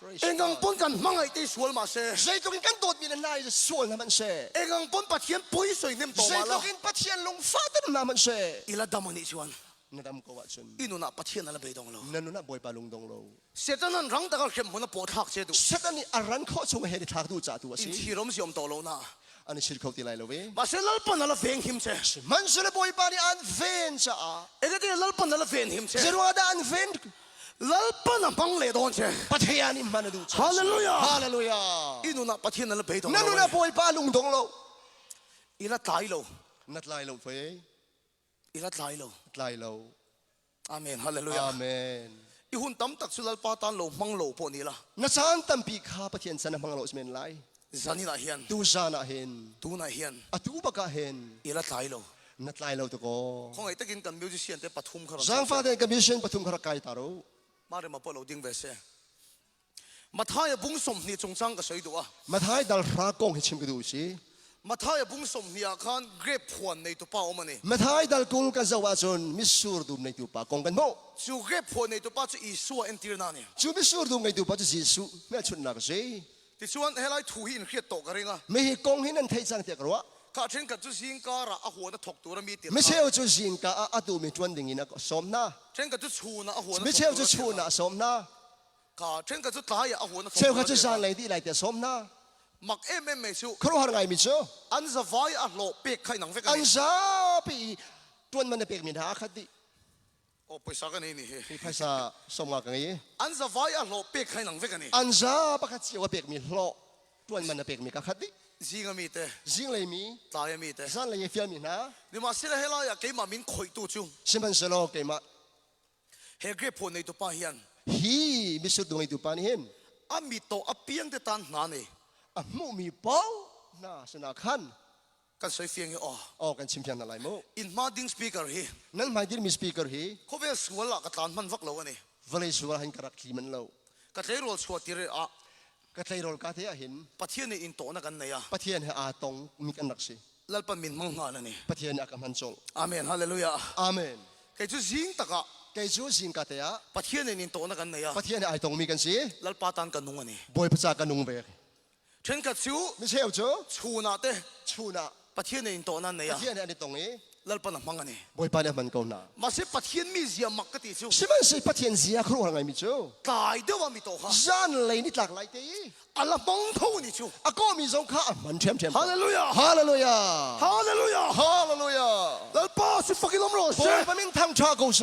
A: 應該本緊掹係啲說嘛些，
B: zai tung kan dot mi na nai sual na man se
A: 應該本八天背水nem 多
B: zai
A: 嘛啦，
B: tung pathian lung fa tan na man se
A: 伊拉抌你算，
B: nadam ko wa chun
A: 伊努那八天阿拉被動路。
B: nanu na boy pa lung dong lo
A: 寫得能讓大家嫌冇那波塔嘅度，
B: satani aran kho chung he de thak du cha tu
A: 因
B: si
A: 此諗是用道路嗱，
B: ani shir kho ti lai lo we
A: 嘛寫拉班阿拉 venhim 啫。
B: man se boy pa ni an ven cha a
A: 一個啲老闆喺度 venhim 啫，
B: zero nga da an ven
A: 老闆啊幫嚟當啫，
B: pathian ni man du cha
A: Hallelujah
B: hallelujah
A: 呢度那八天喺度俾到，
B: nanu na boy pa lung dong lo
A: 而家大路，
B: nat lai lo fe
A: 而家大路，
B: lai lo
A: 阿門，哈利路亞。
B: amen
A: 一換抌特出嚟巴單路掹路破你啦，
B: na san tam pi kha pathian san mang lo smen lai
A: 神你那顯，
B: tu sa na hin
A: 都那顯，
B: atu ba ka hin
A: 而家大路，
B: นัดไล่เราตัวก็
A: คงไอ้ตะกินกันมิวสิเซียนแต่ปฐุมเขา
B: จางฟ้าเดนกับมิชชั่นปฐุมคาราไกตารุ
A: มาเดี๋ยวมาเปิดเราดิ้งเวสมาท้ายบุ้งสมนี่จงจังกับใส่ตัว
B: มาท้ายดัลรากงให้ชิมกันดูสิ
A: มาท้ายบุ้งสมนี่อาคารเกรบพวนในตัวป้าอมันนี่
B: มาท้ายดัลกุลกันจะว่าจนมิสูร์ดูในตัวปากงกันโม
A: จูเกรบพวนในตัวป้าจะอีสัวเอ็นตีร์นานี่
B: จูมิสูร์ดูในตัวปากจะสิสุไม่ชุนนักสิ
A: ที่ชวนเฮลัยถูหินเครียดตกกันเองอ่ะ
B: ไม่ให้กงให้นั่นไทยจังเตียกรัว
A: ข้าเช่นกับจุสิงการะอาหัวน่ะถกตัวระมีติ
B: ไม่ใช่เอาจูสินกะอาตูมีจวนดิ่งนะสมนะ
A: เช่นกับจุชูนะอาหัวน่ะ
B: ไม่ใช่เอาจูชูนะสมนะ
A: ข้าเช่นกับจุตายอาหัวน่ะ
B: เชื่อเขาจะสร้างอะไรที่ไรแต่สมนะ
A: มักเอ็มไม่ชู
B: เขารู้หาไงมิจู
A: อันจะไว้อะโลเปียกใครหนังเฟกัน
B: อัน
A: นี่
B: ซาปีจวนมันจะเปียกมีหาคดี
A: โอ้ไปสักกันนี่
B: ที่ภาษาสมงากันยี่
A: อันจะไว้อะโลเปียกใครหนังเฟกันนี่
B: อันซาปะคัดเสียวเปียกมีหล่อจวนมันจะเปียกมีกะคดี
A: จิงมีเตะ
B: จิงเลยมี
A: ตายมีเตะ
B: สั่นเลยเฟียมีนะ
A: นี่มาเสียเฮลัยกี่มามินคอยตัวจู
B: ชิมันสโลเกมา
A: เฮเกรบพวนในตัวป้าเฮียน
B: ฮีมิสุดดวงตัวปานี่เห็น
A: อามีโตอาเปียงเตตันนานี่
B: อ่ะมูมีเป้าน่าสนาคัน
A: กันใส่เฟียงอ๋อ
B: ออกกันชิมยันอะไรโม
A: อินมาดิ้งสปีกเกอร์เฮ
B: นั่นหมายถึงมีสปีกเกอร์ฮี
A: เขาเวสวลละกตันมันฟักโลกันนี่
B: วลีสุวรรณกรักขีมันเลว
A: กเทโรชัวติเรอะ
B: ก็เลยรอลกาเทียเห็น
A: ปะเทียนในอินโตนักันเนี่ย
B: ปะเทียนให้อาตงมีกันนักสิ
A: ลัลปันมินมังงานนี่
B: ปะเทียนอากัมันจง
A: อาเมนฮาเลลูยา
B: อาเมน
A: แค่จุจิงตะกะ
B: แกจูสิงกาเทีย
A: ปะเทียนในอินโตนักันเนี่ย
B: ปะเทียนให้อาตงมีกันสิ
A: ลัลปาตันกันนุ่งนี่
B: บอยภาษากันนุงเบก
A: เช่นกับชิว
B: ไม่ใช่เอาจู
A: ชูนาเต
B: ชูนะ
A: ปะเทียนในอินโตนันเนี่
B: ปะ
A: ย
B: เทียนให้อันนี้ตรงนี้
A: ลัลปันมังกันนี่
B: บอยปานเนี่ยมันก็น่า
A: มาเสปะเทียนมีเสียมักกะติชิว
B: สิมันสิปะเทียนเสียครัวไงมิจู
A: ตายเดี๋ยวว่ามีโตค่ะ
B: จานเลยนี่หลักหลายตี
A: อัลละมังเท่านี่ชิว
B: อาก็มีสงข้ามันเทียมเทียม
A: ฮาเลลูยา
B: ฮาเลลูยา
A: ฮาเลลูยา
B: ฮาเลลูยา
A: ลัลปาสิฟักกิลมโร
B: บ
A: เซ
B: อยปามินทำชาโกเซ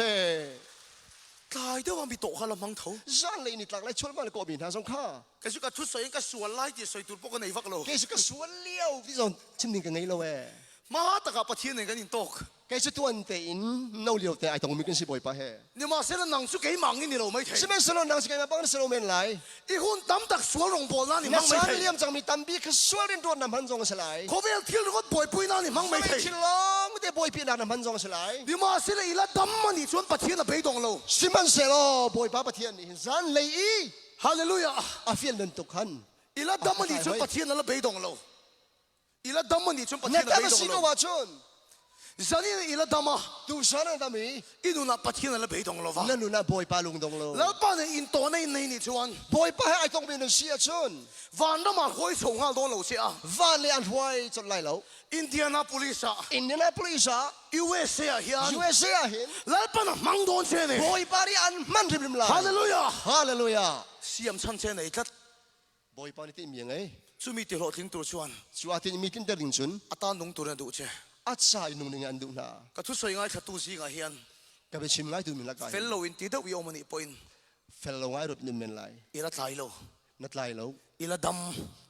A: ตายเดี๋ยวว่ามีโตค่ะละมังเท่า
B: จานเลยนี่หลักหลายชวนมาเลยก็มีทางสงข้า
A: แกสุกัดชุดสวยก็สวนไล่ที่สวยตุนพวกกันในฟักโล
B: แกสุก็สวนเลี้ยวที่สนชิมนิ่งกันไงละเว้ย
A: มาตะกะปะเทียนในกันอินโตก
B: แกสุตัวอันเตอินน่าเลี้ยวแต่ไอ้ตรงมีกันสิบอยปะเฮ
A: นี่มาเสร็จแล้วนังสุกี่มังนี่เราไม่ถึง
B: ใช่ไหมสโลนังสกัยมาบ้างสโลเมนไหล
A: อีหุ่นตั้มตักสวนลงบอลนั่นนี่
B: นั
A: มั
B: ก
A: งไม่
B: สาร
A: ถึง
B: เลี้ยมจังมีตัมบีคือสวนเรียนตัวน้ำพันจงสลาย
A: เขาเวลเที่ยวก็ป่วยปุยนั่นนี่มัง
B: ไม่
A: ไม่ถึง
B: ชิลองไม่ได้บอยปีนาน้ำพันจงสลาย
A: นี่มาเสร็จแล้วอีละตั้มมันนี่ชวนปะเทียนน่ะไปตรงเรา
B: สิมันเซโลบอยป้าปะเทียนนี่จานเลยอี
A: ฮาเลลูยา
B: อาเฟียนเดินตุกัน
A: อีละตั้มมันนี่ชวนปะเทียนนั่นละไปตรงเราอีละตั้มมันนี่ชวนปะเที
B: นั
A: ย
B: ก
A: นน่ะ
B: แต่
A: ไป
B: ก็
A: ตร
B: สิ
A: ง
B: โน
A: เรา
B: วาชน
A: จานี่อีละตั้มอ่ะ
B: ดูสารนั่นมี
A: อีนูน่ะปะเทียนนั่นละไปตรงเราวะ
B: นั่นนู่นน่ะบอยป้าลุงดงโล
A: แล้วป้าเนี่ยอินโตในนี่ชวน
B: บอยป้าให้ไอ้ตรงมีหนึ่งเสียชน
A: วันนั้นมาคุยส่งงานโดนเราเสีย
B: วันเลยอันไว้จนไล่เรา
A: อินเดียนาโพลิสอ่ะ
B: อินเดียนาโพลิสอะ
A: USA อ่ะเฮีย
B: USA เห็น
A: แล้วป้าน่ะมังโดนเสียเนี่ย
B: บอยป้าที่อันมันริบริมลา
A: ฮาเลลูยา
B: ฮาเลลูยา
A: เสียมชันเสียเนี่ยจัด
B: บอยป้านี่ที่มียังไง
A: สุมีติโรทิ้งตัวชวน
B: ชัวร์ที่มีกินเดลิงชุน
A: อาตานุ่งตัวนั้นดูเจ้
B: อาจารย์นุ่งหนึ่งอันดูนะ
A: ก็ทุกสิ่งง่ายชัดตัวสิงห์เฮียน
B: ก็ไปชิมง่ายดูมีละกัน
A: เฟลโลอินตีเดวิโอมันอีปอยน์
B: เฟลลงง่ายรถนุ่มเป็นไร
A: อีละไทยโล
B: นัดไล่เรา
A: อีละด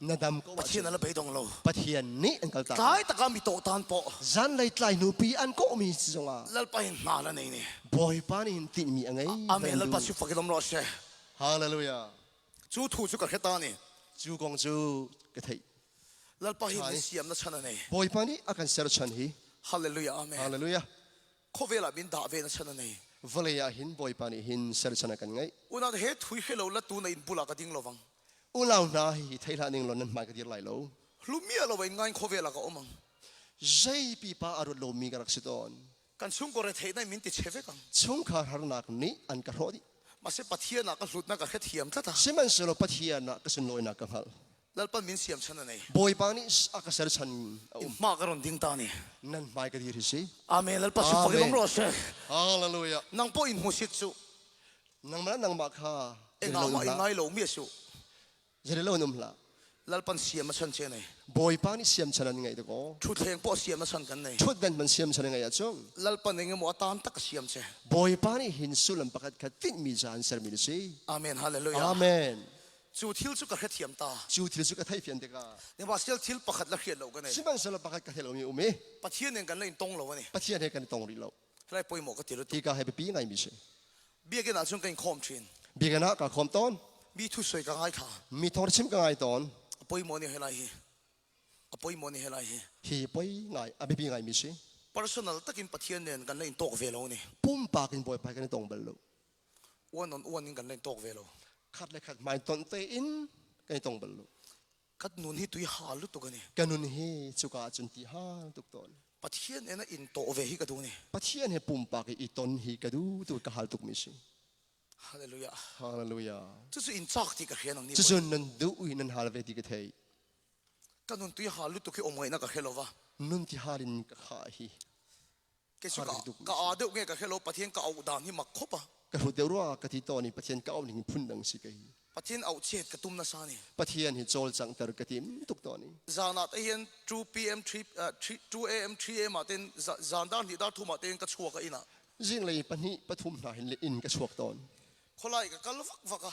B: นัดดำก็
A: ำปะเทียนนั่นละไปตรงโล
B: ปะเทียนนี่อันกัลตา
A: ตายตะกามีโตตานปอ
B: จันเลยไล่หนูปีอันก็มีสิจงอ่ะ
A: แล้วไปมาแล้วนี่
B: บอยป้านี่ติดมีอะไร
A: อาเมนแล้วปัสสุฟักลมรอเช่
B: ฮาเลลูยา
A: จูถูจุกกระตานี่
B: จูกงจูกระเทย
A: แล้วไปหินเสียมนั่นฉันนี่
B: บอยป้านี่อาการเสียชันฮี
A: ฮาเลลูยาอาเม
B: ฮาน เลลูยา
A: เขาเวลาบินดาเวนั่นฉันนี่
B: วลียาหินบอยป้านี่หินเสียชันกันไง
A: อุนัดเฮทุยเฮโลละตูในอินบุลากระดิ่งโลวัง
B: อุลาวนาฮีไทยลานิงลอนนั้นมากันที่ไรเรา
A: ลูเมียเราไปงานเขาเวลาก็อมัง
B: ใจปีป้าอารมณ์โลมีกรักสิตอน
A: กันชุ่มก็เรทเฮได้มินติเชฟกัง
B: ช่วงขาหารนักนี้อันกระโดด
A: มาเสปะเทียนนักหลุดนักเฮเทียมท่า
B: สิมันสโลปะเทียนักกสุนลอยนักกังหัล
A: แล้วปันมินเสียมฉันนี่
B: บอยป้านี่อาการเสียชัน
A: มากระดดิ่งตานี่
B: นั่นมากันที่สิ
A: อาเมนแล้วปัสสุฟักลมรอเช่
B: ฮาเลลูยา
A: นังปออินหัวชิดสุ
B: นังมันนังมาค่ะ
A: เอ็งอามาอินไงโลเมียสุ
B: จะได้เล่านุ่มละ
A: แล้วปันเสียมฉันเช่นี่
B: บอยป้านี่เสียมชันยังไงตัวก็
A: ชุดเทงปอเสียมฉันกันนี่
B: ชุดเด่นมันเสียมชันยังไงอะจง
A: แล้วปันเองมัวตามตักเสียมเช่
B: บอยป้านี่หินสุลัมปะกัดขัดติดมีจานเสร์มิลสิ
A: อาเมนฮาเลลูยา
B: อาเมน
A: จูทิลสุกเฮเทียมตา
B: จูทิลสุกไทยเฟียนเด็กอะ
A: เนี่ยว่าเสียทิลประคัดละเขียนเรากันนี่
B: สิมันสลับปะกัดขัดเทลมีอุเม
A: ปะเทียนเองกันเลยตรงเราวะนี่
B: ปะเทียนให้กันตรงรีเรา
A: ไรปอยหมอกติรุตุ
B: ที่กาให้ไปปีไงมีสิ
A: เบี้ยกันอาจจะกันคอมชิน
B: บีกันนะกับคอมต้น
A: มีทุสวยกันไงค่ะ
B: มีทอร์ชิมกันไงตอน
A: ปอยหมอนี่เฮลัยปอยหมอนี่เฮลัย
B: ฮีไปไงอะไปปีไงมีสิ
A: personal ตะกินปะเทียนเนี่ยกันเลยตกเวลาเนี่ย
B: ปุ่มปากินบ่อยไปกันตรงบลลู
A: อ้วนนนอ้วนนี่กันเลยตกเวลา
B: ขัดเลยขัดไม่ตนเตอินกันตรงบลลู
A: กัดนุนที่ตุยหาลุตุกันเนี่ย
B: กันนุนเฮสุกาจนที่ห้าตุกตอน
A: ปะเทียนเนี่ยนะอินโตเวฮิกระดูเนี่ย
B: ปะเทียนเฮปุ่มปากอีตนฮีกระดูตัวกะฮัลตุกมิสิ
A: ฮาเลลูยา
B: ฮาเลลูยา
A: 这是อินจักที่กระเฮียนนี่
B: จะจนนั้นดูอินันฮาลเวติกะเทย
A: กันนุนตุยหาลุตุคืออมวยนักกระเฮลวะ
B: นุนที่ฮาลินกะขาฮี
A: เกสุกะกะอาเดกเงกระเฮลปะเทียนกะเอาดานที่มักคบอ่ะ
B: กะหุเดรัวกะที่ตอนนี้ปะเทียนกะเอาหนิงพุ่นดังสิกะฮี
A: ปะเทียนเอาเช็ดกระตุ้มนาซานี่
B: ปะเทียนฮิโจลจังตระกะติมตุกตอนนี้
A: จานาตเฮียน 2 p.m. 2 a.m. 3 a.m. มาเต้นจานด้านที่ด้านทุ่มมาเต้นกระชัวกันอีน่ะ
B: จิงเลยปะนี้ปะทุมนาหินเลอินกะชวกตอน
A: คนไล่กับกันลักฟักอ่ะ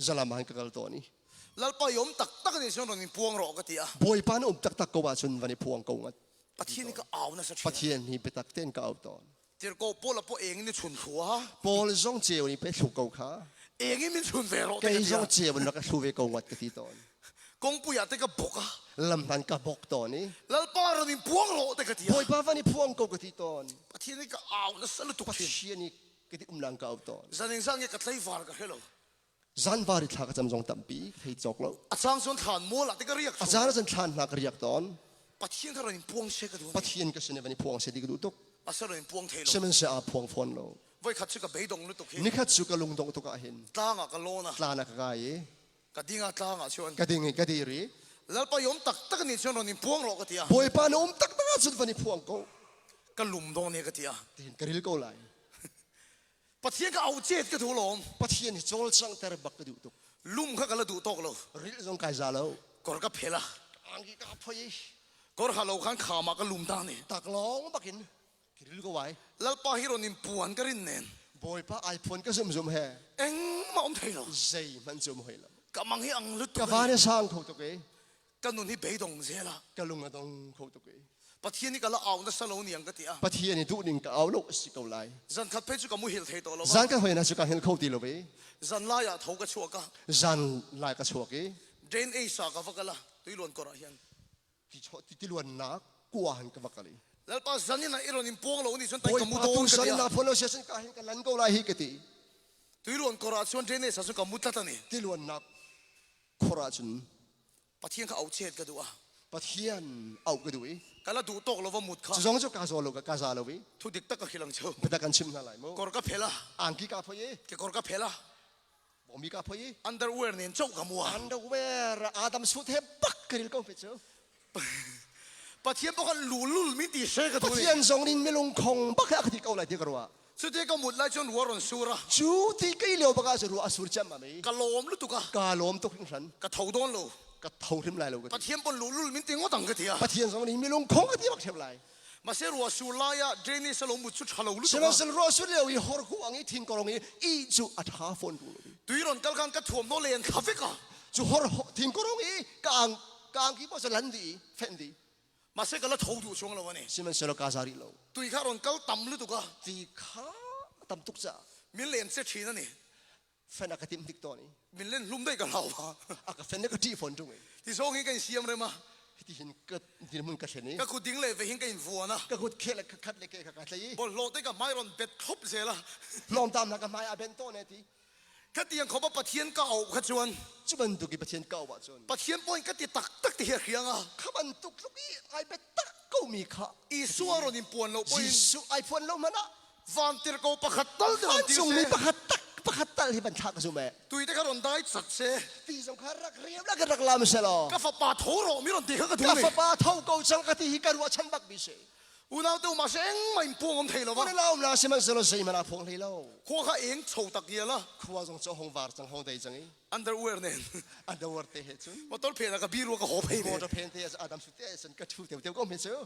B: จะลามันกะกะตอนนี้
A: แล้วไปยมตักนี่ส่วนนี้พวงรอกติอ่ะ
B: บอยปานอุบตักตักกว่าจนวันนี้พวงกงัด
A: ปะเทียนนี่ก็เอานะสัก
B: ปะเทียนฮีไปตักเต้นกะเอาตอน
A: เดี๋ยวก็ปวดละปวดเองนี่ฉุนหัว
B: ปอลซงเจียวนี่ไปถูกเกาขา
A: เองนี่มันฉุนเวรอ
B: แกซงเจียวมันก็ชูเวกงัดกะที่ตอน
A: กงปุยแต่ก็บกอ่ะ
B: ลำพันกะบอกตอนนี้
A: แล้วป้าเรานี่พวงรอแต่ก็ติ
B: บอยปาวันนี้พวงกกะที่ตอน
A: ปะเทียนนี่ก็เอานะสลุตุก
B: ปะ
A: เทียน
B: เทียนนี่กะที่ลังกะเอาตอน
A: จันนิงสังเนี่ยก็ไล่ฟาร์ก็เฮล
B: จันวาริทากะจำจงตัมปีให้จอกแล้ว
A: อาจารย์ส่วนฐานมัวละแต่ก็เรียก
B: อาจารย์จันทานนักเรียกตอน
A: ปะเทียนถ้าเรานี่พวงเชกดู
B: ปะเทียนก็เสนวันนี้พวงเสดีกดูตุก
A: อาศัยเรานี่พวงเทล
B: เสมันเสียอาพวงฟอนโล
A: ไว้ขัดชิกกับเบยดงลุตุกเฮ
B: นี่คัดสุกะลุงดงตุกะเห็น
A: ตางอ่ะก็โลนะ
B: ตานักกาย
A: ก็ดิ้งอ่ะตางอ่ะชวน
B: กะดิงกะดีรี
A: แล้วไปยมตักนี่ส่วนเรานี่พวงรอกติอ่ะ
B: บอยปานอมตักตักสุดวันนี้พวงกู
A: ก็ลุมดงเนี่ยก็ติอ่ะ
B: เห็นกะริลกูไหล
A: ปะเทียนก็เอาเจ็ดก็ถูลม
B: ปะเทียนโจลสังเตอร์บักกะดูตุก
A: ลุ่มเขาก็ละดูตกเรา
B: ริลจงกายซาโล
A: ก็ก็เพล่ะ
B: อังกีกะพอย
A: ก็ฮัลโหลขันขามาก็ลุมตานี่
B: ตักร้องบักกินกะริลกูไหว
A: แล้วป้าฮิโรนิมปวนก็รินเนน
B: บอยปาไอโฟนก็ซุ่มซุ่มแฮ
A: เอ็งมาอมเทล
B: ใจมันซุ่มเฮล
A: ก็มังให้อังลุตุ
B: กะฟ้าเนี่ยสร้างเขาตุกเอ
A: ก็นุนที่เบยดงเสียละ
B: กะลุงอะตองเขาตุกเอ
A: ปะเทียนนี่ก็ละเอานะสโลเนียงก็ติอ่ะ
B: ปะเทียนนี่ดูนิ่งกะเอาโลสิกเอาไหล
A: จันคัดเพชรก็มุฮิลเทโตแล้ว
B: จันก็เห็นนะสุกะเห็นเขาตีโลเบ
A: จันลายาทก็ชัวก็
B: จันลายกะชวกเอ
A: เดนเอซาก็ฟักละตุยลวนก็ระเฮียน
B: ที่ชอที่ลวนนักกว่าหันกะบักกะลี
A: แล้วป้าจันนี่นะอิโรนิมปวงเรานี่ส่วนไต
B: บอย
A: ก็มุ
B: ปา
A: โด
B: ตุ
A: นก็
B: สัน
A: ติ
B: นา
A: อ่ะ
B: พลเสียสันกะเห็นกะลันก็ไหลฮิกะติ
A: ตุยลวนก็ระส่วนเดนเอซาส่วนก็มุตตะนี่
B: ที่ลวนนักขราจุน
A: ปะเทียนก็เอาเช็ดก็ดูอ่ะ
B: ปะเทียนเอากระดุย
A: ก็ละดูตกเราว่ามุดขา
B: จะจงจะกาโซโลกะกาซาโลวิ
A: ทุดิกตะก็ขิลังเชียว
B: ไปตะกันชิมนาไหลโม
A: ก็เพล่ะ
B: อังกีกาพอย
A: ก็เพล่ะ
B: บ่มีกาพอย
A: อันเดอร์เวอร์เนี่ยเจ้ากับมัว
B: อันเดอร์เวร์อาดัมสุดเฮบักกะริลก็เฟเจอ
A: ปะเทียนบอกว่าลุลมิติเชก็
B: ปะ
A: ดู
B: เที
A: นี่
B: ยนทรงนินไม่ลงคงบักอะที่เกาไหลที่กระว่า
A: สุดท้ายก็มุดไล่จนหัวร้อนสูระ
B: จูที่กี่เหลียวบักอาจะรู้อสุรจำมาไหม
A: ก็ลมลุตุกะ
B: กาลมตกหิ้งฉัน
A: ก็เท่าโดนโล
B: กะเท่าทิมไหลโลก
A: ปะเทียนบนลุลมิติงว่าตังก็เทีย
B: ปะเทียนทรงนินไม่ลงคงอะที่บักเทมไหล
A: มาเสียรัวสูลายะเจนี่สลมุดชุดฮัลโหลลุ
B: เซ
A: ตุ
B: มั
A: กะ
B: สลรอสุดเลียวอีฮอร์คูอังอีทิงกรองอีจูอัฐาฟอนดู
A: ตุยรอนกัลกันก็ถ่วมโนเลนคาเฟ่กะ
B: จูฮอร์ทิงกรองอีกางกี่ปอสลันดีเฟนดี
A: มาเสียก็ละเท่าดูช่วงละวันนี้
B: เซมันสลกาซาริโล
A: ตุยข้ารอนกัลต่ำลุตุกะ
B: ตีขาตั้มตุกจ้า
A: มิเลนเสียชีนั่นนี่
B: เฟนอากาติมติกตัวนี้
A: มิเลนลุ่มได้กับเราอะ
B: อากาเฟนนี่ก็ที่ฝนจุงเอง
A: ที่โซ่งี้กันเสียมเลยมา
B: ที่เห็นเกิดที่มันกระเชนี้
A: ก็คุณดิ้งเลยไปหิ้งกันฟัวนะ
B: ก็คุดเคล็ดคัดเล็กๆคัดเลย
A: บนโลดได้กับไม้รอนเป็ดครบเสียละ
B: ลองตามนักไม้อาเบนโตเนี่ยที่
A: ก็เตียงเขาบอกปะเทียนก็เอาขจวน
B: จุบันตุกิปะเทียนเก่าว่าจน
A: ปะเทียนปอยก็ติตักเตียเขียงอ่ะ
B: ข้ามันตุกลุกี้ไอเบตักก็มีค่ะ
A: อีสัวรอนิมปวนเราปอย
B: ยิสุไอโฟนเรามันอะ
A: วันเตอร์ก็ประคัตตัลเดือ
B: อั
A: น
B: น
A: ที่
B: จง
A: เส
B: มีประคัตตักที่บรรทักสุเม
A: ตุยได้ก็รอนได้สัตเส
B: ที่สงคารักเรียบแล้วก็รักลามเสลอ
A: ก็ฝาปาโถโรมิรอนตีเขาก็ดู
B: กา
A: นี่
B: ฟปาเท่าเก่าจังกะที่ฮิการว่าฉันบักบิเซ
A: อุณเอาตัวมาเซ็งไม่ปวงอมเทล
B: วั
A: วะ
B: นเราเราสิมันเสลอใส่มันอาพงเลยเรา
A: ขัวข้าเองโฉตักเยียละ
B: ขวาจงเจ้าห้องวาร์จังห้องใดจังไง
A: อันเดอร์เวอร์เนี่ย
B: อันเดอร์วอร์เตเหตุน
A: มาต้นเพลงกับบีรัวกับหอเพลง
B: โมจะเพนเทสอาดัมสุเตสันกระทูเตียวก็ไม่เจอ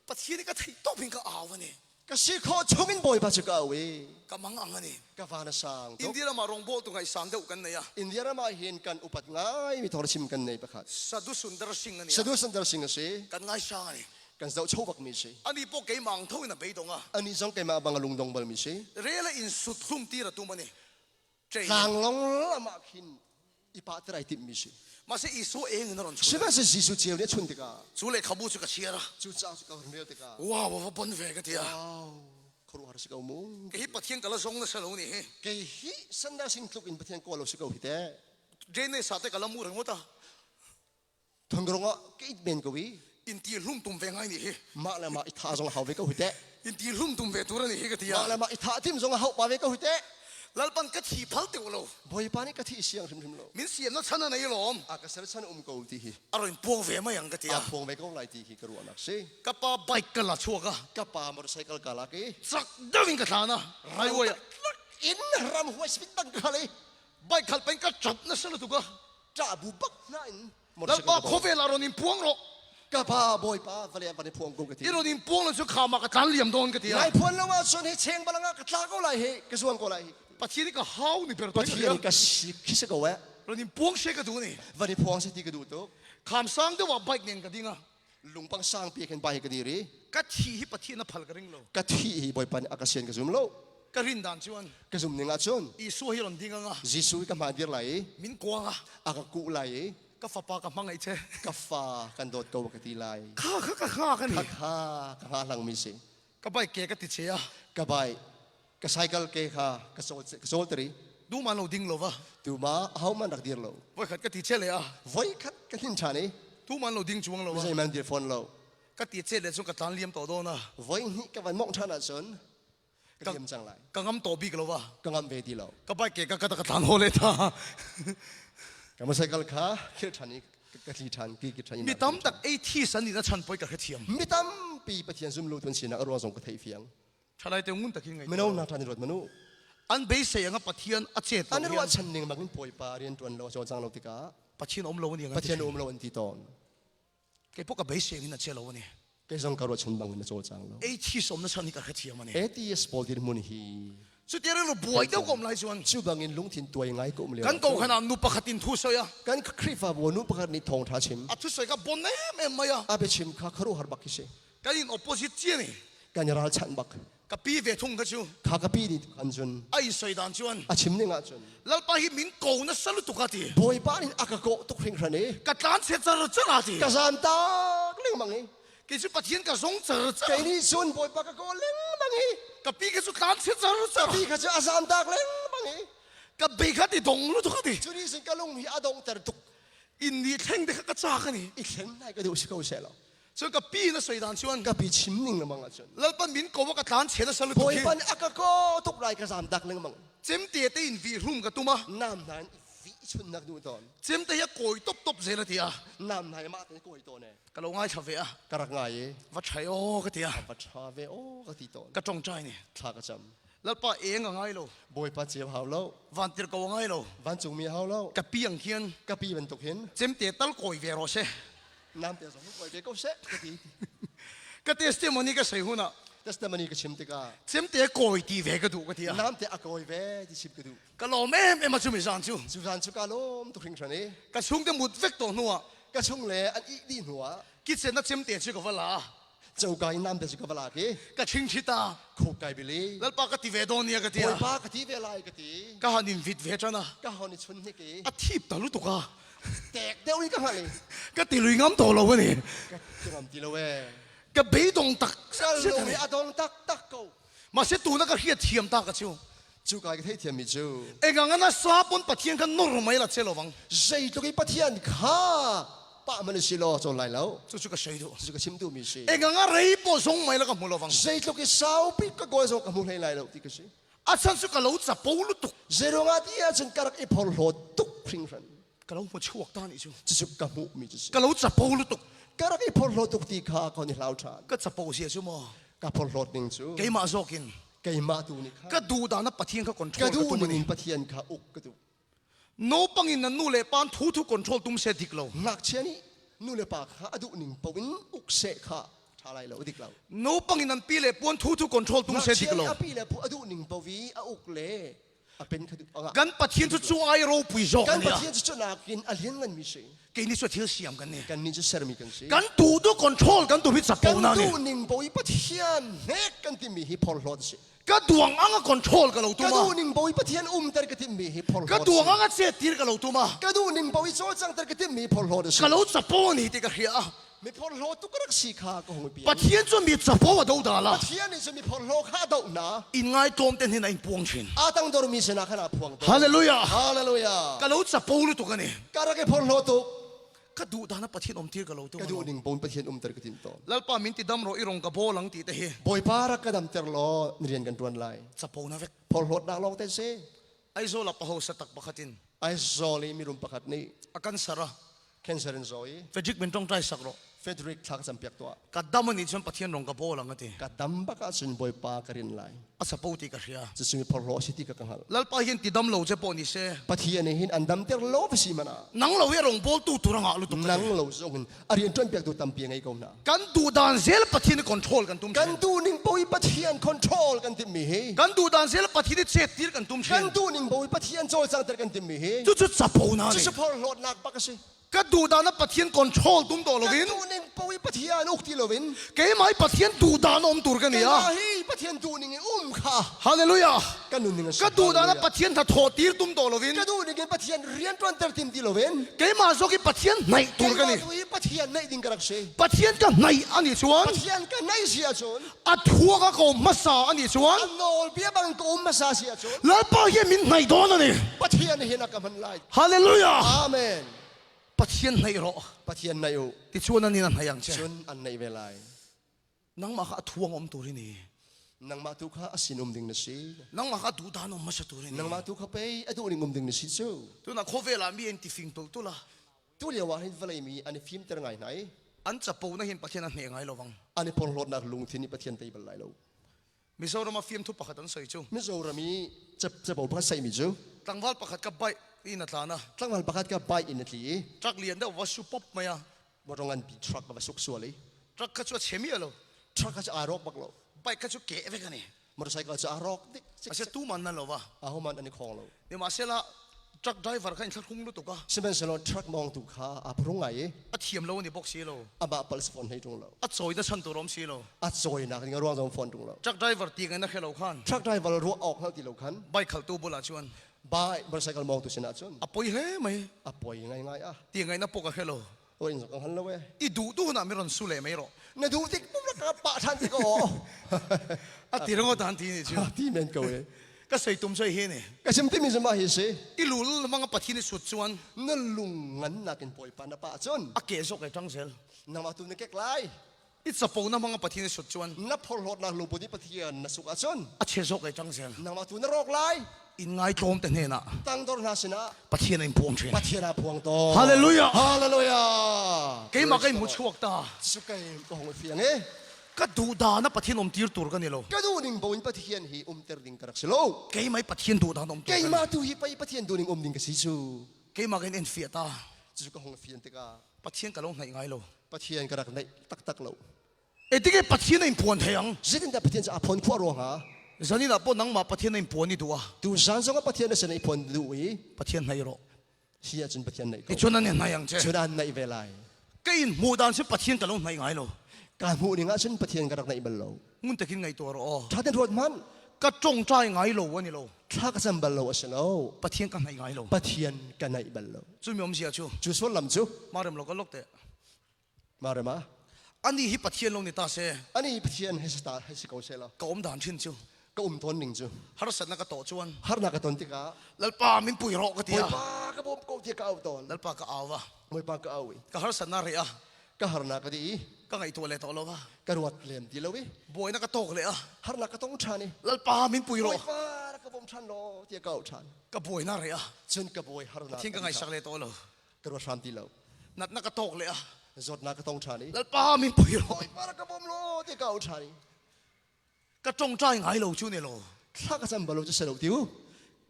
A: ปะเทียนนี่ก็ทิ้งต้พิงก็เอาวะนี่
B: ก็สิขอชมินบ่อยปัจจุบันเว้ย
A: ก็มังอังนี่
B: ก็ฟานาสัง
A: อินเดียมารองโบตรงไอ้สันเดียวกันเนี่ย
B: อินเดียเรามาเห็นกันอุปัตง่ายมีทอร์ชิมกันในประคัต
A: สัดุสุนดรสิงห์นี่
B: สะดุสันดาร์สิงห์สิ
A: กันง่ายชานี่
B: กันเจ้าโชบักมีสิ
A: อันนี้พวกเกี่ยมังเท่านั้นไปตรงอ่ะ
B: อันนี้จงแกมาบังลุงดงบอลมีสิ
A: เรียลอินสุดทุ่มตีระตุ้มมันนี่เจ
B: ทางลงละมาขิน อีป้าตรายติมิสิ
A: มาเสียอีสู้เองนั่นหรอ
B: ใช่ไหมสิจิสุเจียวเนี่ยชุนติกา
A: สู้เลยขบูชุกเชียร์
B: จูจ้าสุกาเรียวติกา
A: ว้าวว่าปนเวกันทีอ่ะ
B: ว้าวเขารู้ว่าสิกามุง
A: แกฮิปปะเทียนกันละสงนะเสลนี่
B: เกฮิสันดาสิงทุกอินปะเทียนกอลสิกาหิเต
A: เจนในสาเตกันละมูรังวตา
B: ทั้งกรงอ่ะเกอิดเบนกวี
A: อินทีลุ่มตุ่มเวงไงนี่
B: มาแล้วมาอิทาจงหาเวกาหิเต
A: อินทีลุ่มตุ่มเวตัวนี่กันที
B: มา
A: อ่ะ
B: แล้วมาอิทาทิมจงหาปาเวกาหิเต
A: แล้วปันก็ทีพัลเตวเรา
B: บอยปานี่กะที่เสียงริมโล
A: มินเสียนนั่นฉันนั่นไอ้หลอม
B: อากาศฉันกลตีฮี
A: อร่อยปวงเวมาอย่างกันที
B: อา
A: อ่ะ
B: พงเวกงไลตีฮีกรัวนักสิ
A: กับป้าไบค์กันละชัวกะ
B: กับปามอเตอร์ไซค์กาลากี
A: สักเดินกันทานะไรวะ
B: อินรำหัวสปิดบังกาลี
A: ไบค์ขับเป็นก็จับนะเสลตุกะ
B: จ้าบุบักนั่นมอเตอ
A: แล้
B: ร์
A: ว
B: ไซ
A: ก็
B: ค์
A: โคเวลารอนิมพวงหรอ
B: กับปาบอยปาวันนี้วันนี้พวงกงกะที
A: อีรอนิมพวงแล้วจะข่าวมากระตันเหลี่ยมโดนกันที
B: นา
A: อ่ะ
B: ยพวนแล้วว่าส่วนให้เชงบาลังกะตาก็ไลเฮกระทรวงก็ไล
A: ปะทีนี่ก็ฮาวนี่เป็นตัว
B: ปะเทียนกะสิคิสกะเว
A: รอนิมพวงเชกันดูนี่
B: วันนี้พวงเสติกระดูตุก
A: คำสั่งด้วยว่าไบค์เนี่ยกันดิงอ่ะ
B: ลุงปังสร้างเปียกันไปกันดีรี
A: ก็ทีฮิปะทีน่ะพัลกระริงโล
B: กะที่บอยปันอากาศเสียนกระซุมโล
A: ก็รินดานชวน
B: กระซุมหนึ่งอาชน
A: อีสู้ให้รอนดิงอ่ะ
B: จิสุกับมาเดียร์ไหล
A: มินกวางอ่ะ
B: อากากุไหล
A: ก็ฟ้าปากับมังไอเช่
B: กาฟ้ากันโดดกกะทีไหล
A: ข้ากัน
B: คั
A: นี่
B: กฮ่าข้าหลังมีสิ
A: ก็ไปเกะก็ติดเชีย
B: กะบายกะไซเคิลเกค่ะกะโซลตรี
A: ดูมันเราดิงโลวะ
B: ตูมาเฮามันดักเดียร์โล
A: ไว้ขัดก็ติดเชียเลยอ่ะ
B: ไว้คัดกันทินชานี
A: ดูมันเราดิงจวงโล
B: ไม่
A: วะ
B: ใช่มันเดียร์ฟอนโล
A: ก็ติดเชียเลยจงกระตันเหลี่ยมต่อโดนอ่ะ
B: ไว้นี่กับวันมองท่านาชนกระเทียมจังไร
A: ก็งำต่อบีกโลวะ
B: ก็งำเวทีโล
A: ก็ไปเกะก็กระตันโฮเลยท่าก
B: ะมาไซเคิลค่ะคิดชานีกะทีชันกิชัน
A: มีตั้มตักไอ้ที่สันนิษฐานไปกับเทียม
B: มีตั้มปีปะเทียนซุมลูตุนชินะอรวงสงกะเทยเฟียง
A: ชาไลเตงุนตะคิงไง
B: ไม่น้องนาทานิรถมนุ
A: อันเบสเสียงปะเทียนอเจต
B: อันนี้ว่าฉันหนึ่งมังปอยปาเรียนตัวนโลจอจังโลติกา
A: ปะเทียนอมโลนี่ไง
B: ปะเทียนอุมโลอันที่ตอน
A: แกพวกกับเบสเสียงนี่น่ะเจโลนี่
B: แกจงการว่าฉันบังนะจอจังโล
A: ไอ้ที่สมนั่นฉันนี่กับเทียมมันนี่
B: เอทีเอสปอลดินมุนฮี
A: สุดที่เราบวยเต้ากลมไรส่วน
B: ชูบังอินลุงทินตัวยังไงก็อุ้มเลี้ย
A: กันโกขนาดนุปะขัดินทุสอยอ่ะ
B: กันครีฟาบัวนุปกันนิทองท้าชิม
A: อัทุสอยกับบนเอ็มเอ็มมาอ่ะ
B: อาเบชิมข้าครูฮาร์บักกิเช
A: กันอินออปโปสิตเจียนี่
B: กันยาราชันบัก
A: กับปีเวทุงกันชู
B: ข้ากปีดิอันจุน
A: ไอ้สอยดานชวน
B: อาชิมหนึ่งอาจุน
A: แล้วไปหิมินโกนั่นสลุตุกาตี
B: บอยป้านินอากาโกตุกริงครันนี้
A: กับการเสียจระจระตี
B: กะซานตากเลี้ยงมังนี้
A: กิจุปะเทียนกับสงจระจ
B: แก
A: ระ
B: นี่จุนบอยปากาโกเลี้ยงมังนี้
A: กับปีกิจุการเสียจระจระ
B: พี่ข้าจะอาซานตากเลี้ยงมังนี้
A: กับเบคัติดงลุตุกาตี
B: จุนี่สิงกะลุงฮีอาดงแต่ตุก
A: อินดีแท่งเด็กกระจากนี่
B: อีกเห็นไหนก็ดูสิเขาเสียแล้ว
A: ส่วนกับปีนั่นสอยดานชวน
B: ก็ปีชิมหนึ่งละมังอาจุน
A: แล้วปันมินโกว่ากับการเสียนั่นสลุ
B: บ
A: ตุ
B: อย
A: กี
B: ปันอากาโกตุกไรกะซานตากเลี้ยงมัง
A: เจมเตียตีนวีรุ่มกับตุมา
B: น้ำนั้นวิชุนนักดูตอน
A: เจมเตียโกยตบเจลตีอ่ะ
B: น้ำไหนมาเป็นกอยตัวเนี่ย
A: ก็เราง่ายชาเวะ
B: กระรักไง
A: วัดชัยโอ้ก็ตีอ่ะ
B: ปัชชาเวโอก็ตีตอน
A: ก็จงใจนี่
B: ทากระจ
A: แล้วป้าเองก็ง่ายโล
B: ำบอยปัจเจียวเฮาเล่า
A: วันเตียก็ง่ายโล
B: วันจุงมีเฮาเล่า
A: กับปีอย่างเขียน
B: กะปีเป็นตุกเห็น
A: เจมเตียตัลโกยเวโรเช่
B: น้ำเตียวสองกอยเวก็เสะก็ตี
A: ก็เตียสเตียมันนี่ก็ใส่หุ่นอ่ะ
B: แต่สมัยนี้ก็ชิมติกา
A: เจมเตียโกยตีเวก็ดูก็ตีอ่ะ
B: น้ำเตียอากอยเวที่ชิมก็ดู
A: ก็เราแม่มาจุ่มจานจู
B: สุสานสุกาลมตุกริงชนี้
A: ก็ชุ่งจะมุดเวกตัวนัว
B: ก็ช่วงเล่อันอีดีหัว
A: คิดเสร็จนัดเจมเตียชื่อกับว่าลา
B: เจ้าไก่น้ำเตียสุกาเวลากี
A: ก็ชิงชิตา
B: โคไก่บิลี
A: แล้วป้าก็ตีเวโดนเนี่ยก็ตี
B: บอย
A: อ่ะ
B: ป้ากะทิเวลายกะทิ
A: ก็หันอินวิดเวจนะ
B: ก็หอนี่ชุนนี่กี
A: อาทิตย์ตลุตุกา
B: แตกเดี๋ยวนี้ก็หันเลย
A: ก็ตีลุยง้ำตัวเราวะนี่
B: ก็จะทำทีละเว
A: ก็เบยดงตัก
B: ก็ลงนี่อาดองตักตักกู
A: มาเสตูนักก็เฮียเทียมตากระชิว
B: จูไก่กะทิเทียมมีจู
A: เอ็งงั้นน่ะสาปนปะเทียนกันนอร์ไม่ละเชลวัง
B: ใจตุกิปะเทียนข้าป้ามันสิโลจนไหลแล้ว
A: จุก็ใช่ดู
B: จุกชิมดูมีสิ
A: เอ็งงั้นอะไรปอสงไม่ละกับมูลวัง
B: ใจตุกิสาวปิดก็กอยส่งกับมุนให้ไหลแล้วที่ก็สิ
A: อาฉันสุกะเราจะปูลุตุก
B: เจรงอาที่อาจารย์การักอีพอลโหดตุกพริ้งรัน
A: กะเรามาช่วงตานี่จู
B: จะจุกกับมุมีจะสิ
A: กะเราจะปูลุตุก
B: การักอีพอลโหดตุกตีข้าคนที่ลาวชาน
A: ก็จะปูเสียจูมอ
B: กับพอลโหดนิ่งจู
A: เกมาโซกิน
B: ไก่มาดูนี่ข้า
A: ก็ดูดานับปะเทียนเขาคอนโทร
B: กระ
A: ล
B: ดู
A: กับตุ้ม
B: นิ
A: นี่
B: นปะเทียนข้าอุกกระดู
A: โนปังอินนันนู่เลยปานทูคอนโทรลตุ้มเสดิกเรา
B: หนักเช่นนี้นู่นเลยปากข้าอดูนินปวินอุกเสกข้าชาไรแล้วดิกเรา
A: โนปังอินนันปีเลยปานทูคอนโทรลตุ้ม
B: หนัก
A: เสดิ
B: เช่
A: ก
B: น
A: เรา
B: นี้อปีเลยผู้อดูนินปวีอุกเล่ เป็นขดุอ่ะ
A: กันปัทเทียนช่วยเราปุยจอก
B: กัน
A: เนี่
B: ป
A: ย
B: ระเทศจะน่ากินอะไรกันมีสิ
A: กินนี่ช่วยเที่ยวเสียมกันเนี่ย
B: กันนี่จะเสริมกันสิ
A: กันตูดูคอนโทรลกันตูพิษจับ
B: กั
A: ปู
B: น
A: นั่น
B: ดู
A: เนี่ย
B: นิ่งบ่อยประเทศเน็กกันที่มีฮิพอลโลดสิ
A: กันดวงอ่างคอนโทรลกันเราตั
B: กั
A: วน มา
B: ดูนิ่งบ่อยประเทศแต่กันที่มีฮิพอลโลด
A: กันดวงอ่างเสียทีกันเราตัวมา
B: กันดูนิ่งบ่อยโจจังแต่กันที่มีฮิพอลโลดสิ
A: กันเราจับปูนี่ที่กันเฮีย
B: มีพอลโลตุกรักสีขาก็คงไม่เปลี่ยน
A: ปัทเทียนจะมีจับปูว่าดูดา
B: ป
A: ละ
B: ระเทศนี่จะมีพอลโลข้าดอกนะ
A: อินไงโจมเต็นที่ไหนปวงชิน
B: อาตังดอร์มีสนาขนาดพวงตัว
A: ฮาเลลูยา
B: ฮาเลลูยา
A: กันเราจับปูเลยตัวกันเนี่ย
B: การะเกพอลโลตุก
A: กันดูดานะปัทเทียนอมทีกันเราตัว
B: กระดูนิ่งบ่อยประเทศแต่กันที่โต
A: แล้วป้ามินติดดำเราอีรงกับโบหลังตีแต่เฮ
B: บ่อยปารักกระดำเตอร์ลอเรียนกันตวนไล
A: จับปูนะเวก
B: พอลโลดนักลองเตเซ
A: ไอโซลับปะโฮสตักปะขัดิน
B: ไอโซลีมีรุมประคัดนี้
A: อากันสระ
B: เคนเซอร์นโซย
A: เฟจิกเป็นต้องใจสักรอ
B: เฟเดริกทักจำเปียกตัว
A: กัดดำมันนี่ฉันปัทเทียนรงกับโบหลังตี
B: กัดดำบักสินบ่อยปากรินไล
A: อาจับปูตีกันเฮีย
B: จะซึ่งพอลโลสิติกกังหัล
A: แล้วป้าเห็นติดดำเราจะปอนี่เซ่
B: ปะเทียนหินอันดำเตอร์โลฟิสิมานา
A: นังเราเฮรงโบตูตุรังอาลุตุ
B: นังโลซงอารียนจนเปียกตัวตำเปียงไงกงนา
A: กันดูดานเซลปัทเทียนคอนโทรลกันตุ้ม
B: กันดูนิ่งบ่อยปะเทียนคอนโทรลกันติมีเฮ
A: กันดูดานเซลปัทเทียนเซตตีกันตุ้มเช
B: กัน นดูนิ่งบ่อยปะเทียนโจจังเตอร์กันติมีเฮ
A: จุดจับปูนะ
B: จะ
A: นี่
B: เฉพาะโลดนักปักสิ
A: กันดูดานปัทเทียนคอนโทรลตุ้มโตล
B: กัน
A: วิน
B: ดูนิ่งบ่อยปะเทียนอุกติโลวิน
A: เกย์ไม่ปัทเทียนดูดานอมตูกัน
B: กัน
A: เนี่ย
B: เฮ้ปะเทียนดูนิ่งค่ะ
A: ฮาเลลูยา
B: กันดูนิ่ง
A: กันดูดานปัทเทียนถ้าโทษตีตุ้มโตลวิน
B: กันดูนิ่งปะเทียนเรียนจนเตอร์ติมติโลวิน
A: เกย์มาโซกิปัทเทียนไหนตูกันนี่
B: ปะเทียนในดิ่งกระเซ
A: ปัทเทียนกันไหนอันนี้ชวน
B: ปะเทียนกันในเสียจน
A: อัดหัวก็โกมาสาอันนี้ชวน
B: อันโนลเปียบังกุมมาซาเสียจน
A: แล้วป้าเห็นมินไหนโดนนี่
B: ปะเทียนเห็นนักมันไล
A: ฮาเลลูยา
B: อาเมน
A: ปัทเทียนไหนรอ
B: ปะเทียนในอุ
A: ที่ชวนนั่นนี่นั่นไหนยังเช่
B: จนอันในเวลา
A: นังมาข้าทวงอมตูนี่
B: นังมาตุกha สินดิ่งนสิ
A: นังมาข้าดูดานอมมาสตูนี่
B: นังมาตุกha ไปอดูดิ่งดิ่งนสิจู
A: ตัวนักโคเวลามีเอ็นติฟิงตุลตุละ
B: ตุเลียวว่าเห็นเวลามีอันนี้ฟิล์มเตอร์ไงไหน
A: อันจะปูนะเห็นปัทเทียนนั่นเหงไงระวัง
B: อันนี้พลรถนักลุงที่นี่ปะเทียนไปบันไลเรา
A: มิโซรามาฟิล์มทุบปะขัดอันใส่จู
B: มิโซรามีจะบอกพักใส่มิจู
A: ตั้งวัลปะขัดกับใบนี่นัดลานะ
B: ตั้งวันประกาศกับใบอินที
A: จักเลียนได้ว่าสุปปมา
B: บรองานปีทรัคกับสุกสวลี
A: จักขจวเชมีอะไร
B: ทรัคจะอารอกบักโล
A: ใบขจวเก๋ไปกันนี่
B: มอเตอร์ไซค์จะอารอกดิ
A: อาเซตู้มันนั่นหรอวะ
B: อาหุมันอันนี้ของเรา
A: เดี๋ยวมาเสละจักไดรเวอร์ขันขัดคุ้งรู้ตัวก็
B: ใช่ไหมสโลทรัคมองถูกขาอาพรุ่งไง
A: อัดเทียมเราเนี่ยบอกสีเรา
B: อาบะเปิลสฟอนให้ตรงเรา
A: อัดซอยนั่นฉันตัวรอมสีเรา
B: อาจอยนักนี่ก็ร้องจงฟอนตรงเรา
A: จักไดรเวอร์ตีกันนักเหล่าขัน
B: ทรัคได้วันรู้ออกเท่าที่เราคัน
A: ใบขัดตู้บุลาชวน
B: บายมอเตอร์ไซค์มองตัวชนะจน
A: อ่ะปอยเฮ้ไหม
B: อาปล่อยยังไงอ่ะ
A: ตีไงนับปกเหล่า
B: โอ้ยสักหันแล้วเว้ย
A: อีดูดูน่ะไม่รอนสุเล่ไม่รอ
B: เนี่ยดูที่ปุ๊บแล้วก็ปะทันที่ก็
A: อ่ะตีเราก็ทันทีนี่จู
B: ที่เมนก็เว้ย
A: ก็ใส่ตุ้มใส่เฮนี่
B: ก็ชิมที่มีสมาธิสิ
A: อีหลุลมังปัทที่นี่สุดชวน
B: นั่นลุงงั้นนักกินปล่อยปานปะจน
A: อ่ะเก๋สกไอ้จังเซล
B: นำมาตุนเก็กไล
A: อีจะปูนะมังปัทที่นี่สุดชวน
B: นับพลรถนักลุงปุถิปะเทียนนักสุกจน
A: อ่ะเชสกไอ้จังเซล
B: นำมาตุนนรกไล
A: อินไงโจมแต่เนี่ยนะ
B: ตั้งตัวนาสินะ
A: ปัทที่นี่พวงเชน
B: ปะเทียนาพวงโต
A: ฮาเลลูยา
B: ฮาเลลูยา
A: เก๋มาเก๋มุชวกตา
B: สุกัยก็หงเฟียงเอ๊ะ
A: ก็ดูดานะปัทที่นมตีร์ตัวกันนี่เรา
B: ก็ดูนิ่งบนปะเทียนฮีเตอร์ดิ่งกระสิโล
A: เก๋ไม่ปัทที่ดูดานมตัว
B: เก
A: กัน
B: มาตุฮีไปปะเทียนดูนิ่งดิ่งกระสิจู
A: เก๋มาเก๋เอ็นเฟียตา
B: สุก็หงเฟียนติกา
A: ปัทที่กันลงไหนไงเรา
B: ปะเทียนกระดักในตักโล
A: เอ็ดที่เก๋ปัทที่นี่พวนเทียง
B: จิตินแต่ปะเทียนจะอภนขวารวงฮะ
A: สันนี่นะปนังมาปัทที่นี่พวนนี่ตัว
B: ดูสันสงปะเทียนในสนัยพนดูอี
A: ปัทที่ไหนรอ
B: เชียจนปะเทียนใน
A: ไอ้ชวนนั้นเนี่ยนายยังเจ้
B: ชวนในเวลา
A: เก๋อินมูดานสิปัทที่กันลงไหนไงเรา
B: การหูนิ่งฉันปะเทียนกระดักในบัลโล
A: งุนตะกินไงตัวรอ
B: ถ้าเป็นรถมัน
A: ก็จงใจไงเราวะนี่เรา
B: ถ้าก็จะบัลโลอสโล
A: ปัทที่กันไหนไงเรา
B: ปะเทียนกันในบัลโล
A: จุ่มยอมเสียชู
B: จูสวนลำจู
A: มาเริ่มเราก็ลกเตะ
B: มาเรมา
A: อันนี้ฮิปัทที่ลงในตาเส
B: อันนี้ปะเทียนให้สตาร์ให้สิเกาเซล
A: ก็อมด่านชินชู
B: ก็ต้นหนึ่งจู
A: ฮาร์สันนักต่อชวน
B: ฮาร์นักต้นติกา
A: แล้วป้ามินปุยรอกเตี
B: ม
A: ย
B: วยปากระบอกกูที่เก้าต้น
A: แล้วป้าก็เอาวะ
B: มวยปากก็เอาอี
A: ก็ฮาร์สันน่าเรีย
B: ก็ฮาร์นักก็ดี
A: ก็ไงตัวเลยต่อแล้ววะ
B: กระวัดเลียมดีแล้ววิ
A: บวยนักก็โตกเลยอ่ะ
B: ฮาร์นักก็ต้องชันนี่
A: แล้วป้ามินปุยร
B: ม
A: อ
B: วยปากระบอกชันโลที่เก้าชัน
A: ก็บวยน่าเรีย
B: จนกระบวยฮาร์นัก
A: ทิ้งก็ไงสักเลยต่อแล้ว
B: กระวัดชันดีแล้ว
A: นักก็โตกเลยอ่ะ
B: จดนักก็ต้องชันนี่
A: แล้วป้ามินปุยรอ
B: มวยปากระบอกโลที่เก้าชันนี่
A: ก็จงใจไงเราชูเนี่ยเรา
B: ถ้าก็จะบัลโลจะเสด็จดิว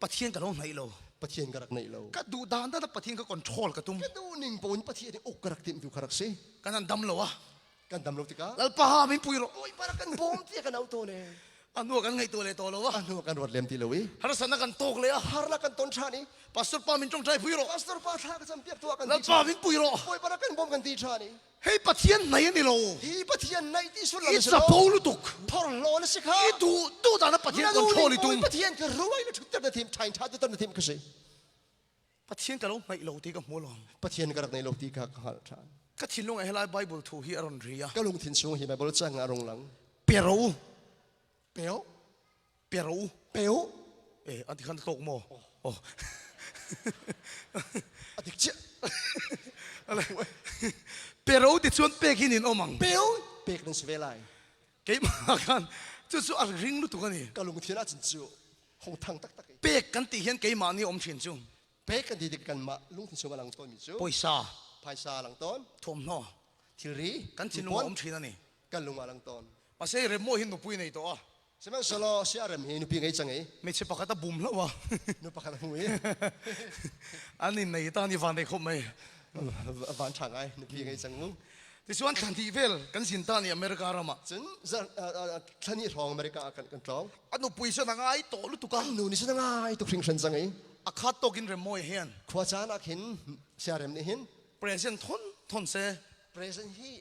A: ปะเทียนกับน้องไหนเรา
B: ปะเทียนกระดักในเรา
A: ก็ดูดานนั่นปะเทียนก็คอนโทรลกับตุ้ม
B: ก็ดูหนึ่งปนปะเทียนอกกระดักติมดูกระดักสิ
A: ก็นั่นดำเราวะ
B: กันดำโลติกา
A: แล้วป้ามินปุยรอ
B: โอ้ยปารักันบอมเทียกันเอาตัวเนี่ย
A: อันนู้นกันไงตัวเลยตัวเราวะ
B: anu kan rot lem ti lewi
A: ฮาร์สันนักกันโตกเลยอะ
B: harla kan ton chani
A: ปัสสุดป้ามินจงใจพุยโร
B: pastor pa tha ka sam piak tu kan
A: แล้วป้ามินพุยโร
B: poi para kan bom kan ti chani
A: เฮ้ยปะเทียนไหนนี่เรา
B: hi pathian nai ti sun la
A: อีจะพูลุตุก
B: thor lo le sikha
A: อีดูตานะปะเทียนคนโชลิตุง
B: pathian ka ruai le thuk ta thim thain tha tu ta thim ka se
A: ปะเทียนกันเราไม่เราที่กับมัวลง
B: pathian ka rak nei lo ti ka ka tha
A: ก็ทิ้งลงไอ้ไลฟ์ไบเบิลทูฮีอารอนเรีย
B: ka lung thin sung hi ba bol chang arong lang
A: เปียรู
B: peo
A: เปียรู
B: peo
A: อันที่ขันตกโมโอ้
B: adik che
A: อะไรเปียรูติดชวนเปียกินินโอมัง
B: peo pek nan sve lai
A: เกมากันจู่ๆอะไรริงลุตุกันนี่
B: ka lung thina chin chu hong thang tak tak
A: เปียกันตีเห็นเกมานี่อมชินจุง
B: pek kan di kan ma lung thin sung lang ton mi chu
A: ปอยซา
B: phai sa lang ton
A: ทวมนอ
B: thiri
A: กันชินลงอมชินนั่นนี่
B: kan lung lang ton
A: มาเซ่เรมโมหินนุปุยในตัว
B: semang solo si aram hi nu pi ngai chang ei
A: ไม่ใช่ปากกาบุมแล้ววะ
B: nu pa kan hu ei
A: อันนี้ในตานี่ฟังได้ครบไหม
B: van thang ai nu pi ngai chang mu
A: ที่ส่วนขันทีเวลกันสินตานี่อเมริกาละมา
B: chun za thani thong america kan tong
A: อันนุปุยเสนางไอ้โตลุตุกัน
B: nu ni sa ngai tu khring san chang ei
A: อาคาโตกินเรมโมเฮียน
B: khwa chan ak hin si aram ni hin
A: เปรเซนทนเซ
B: present hi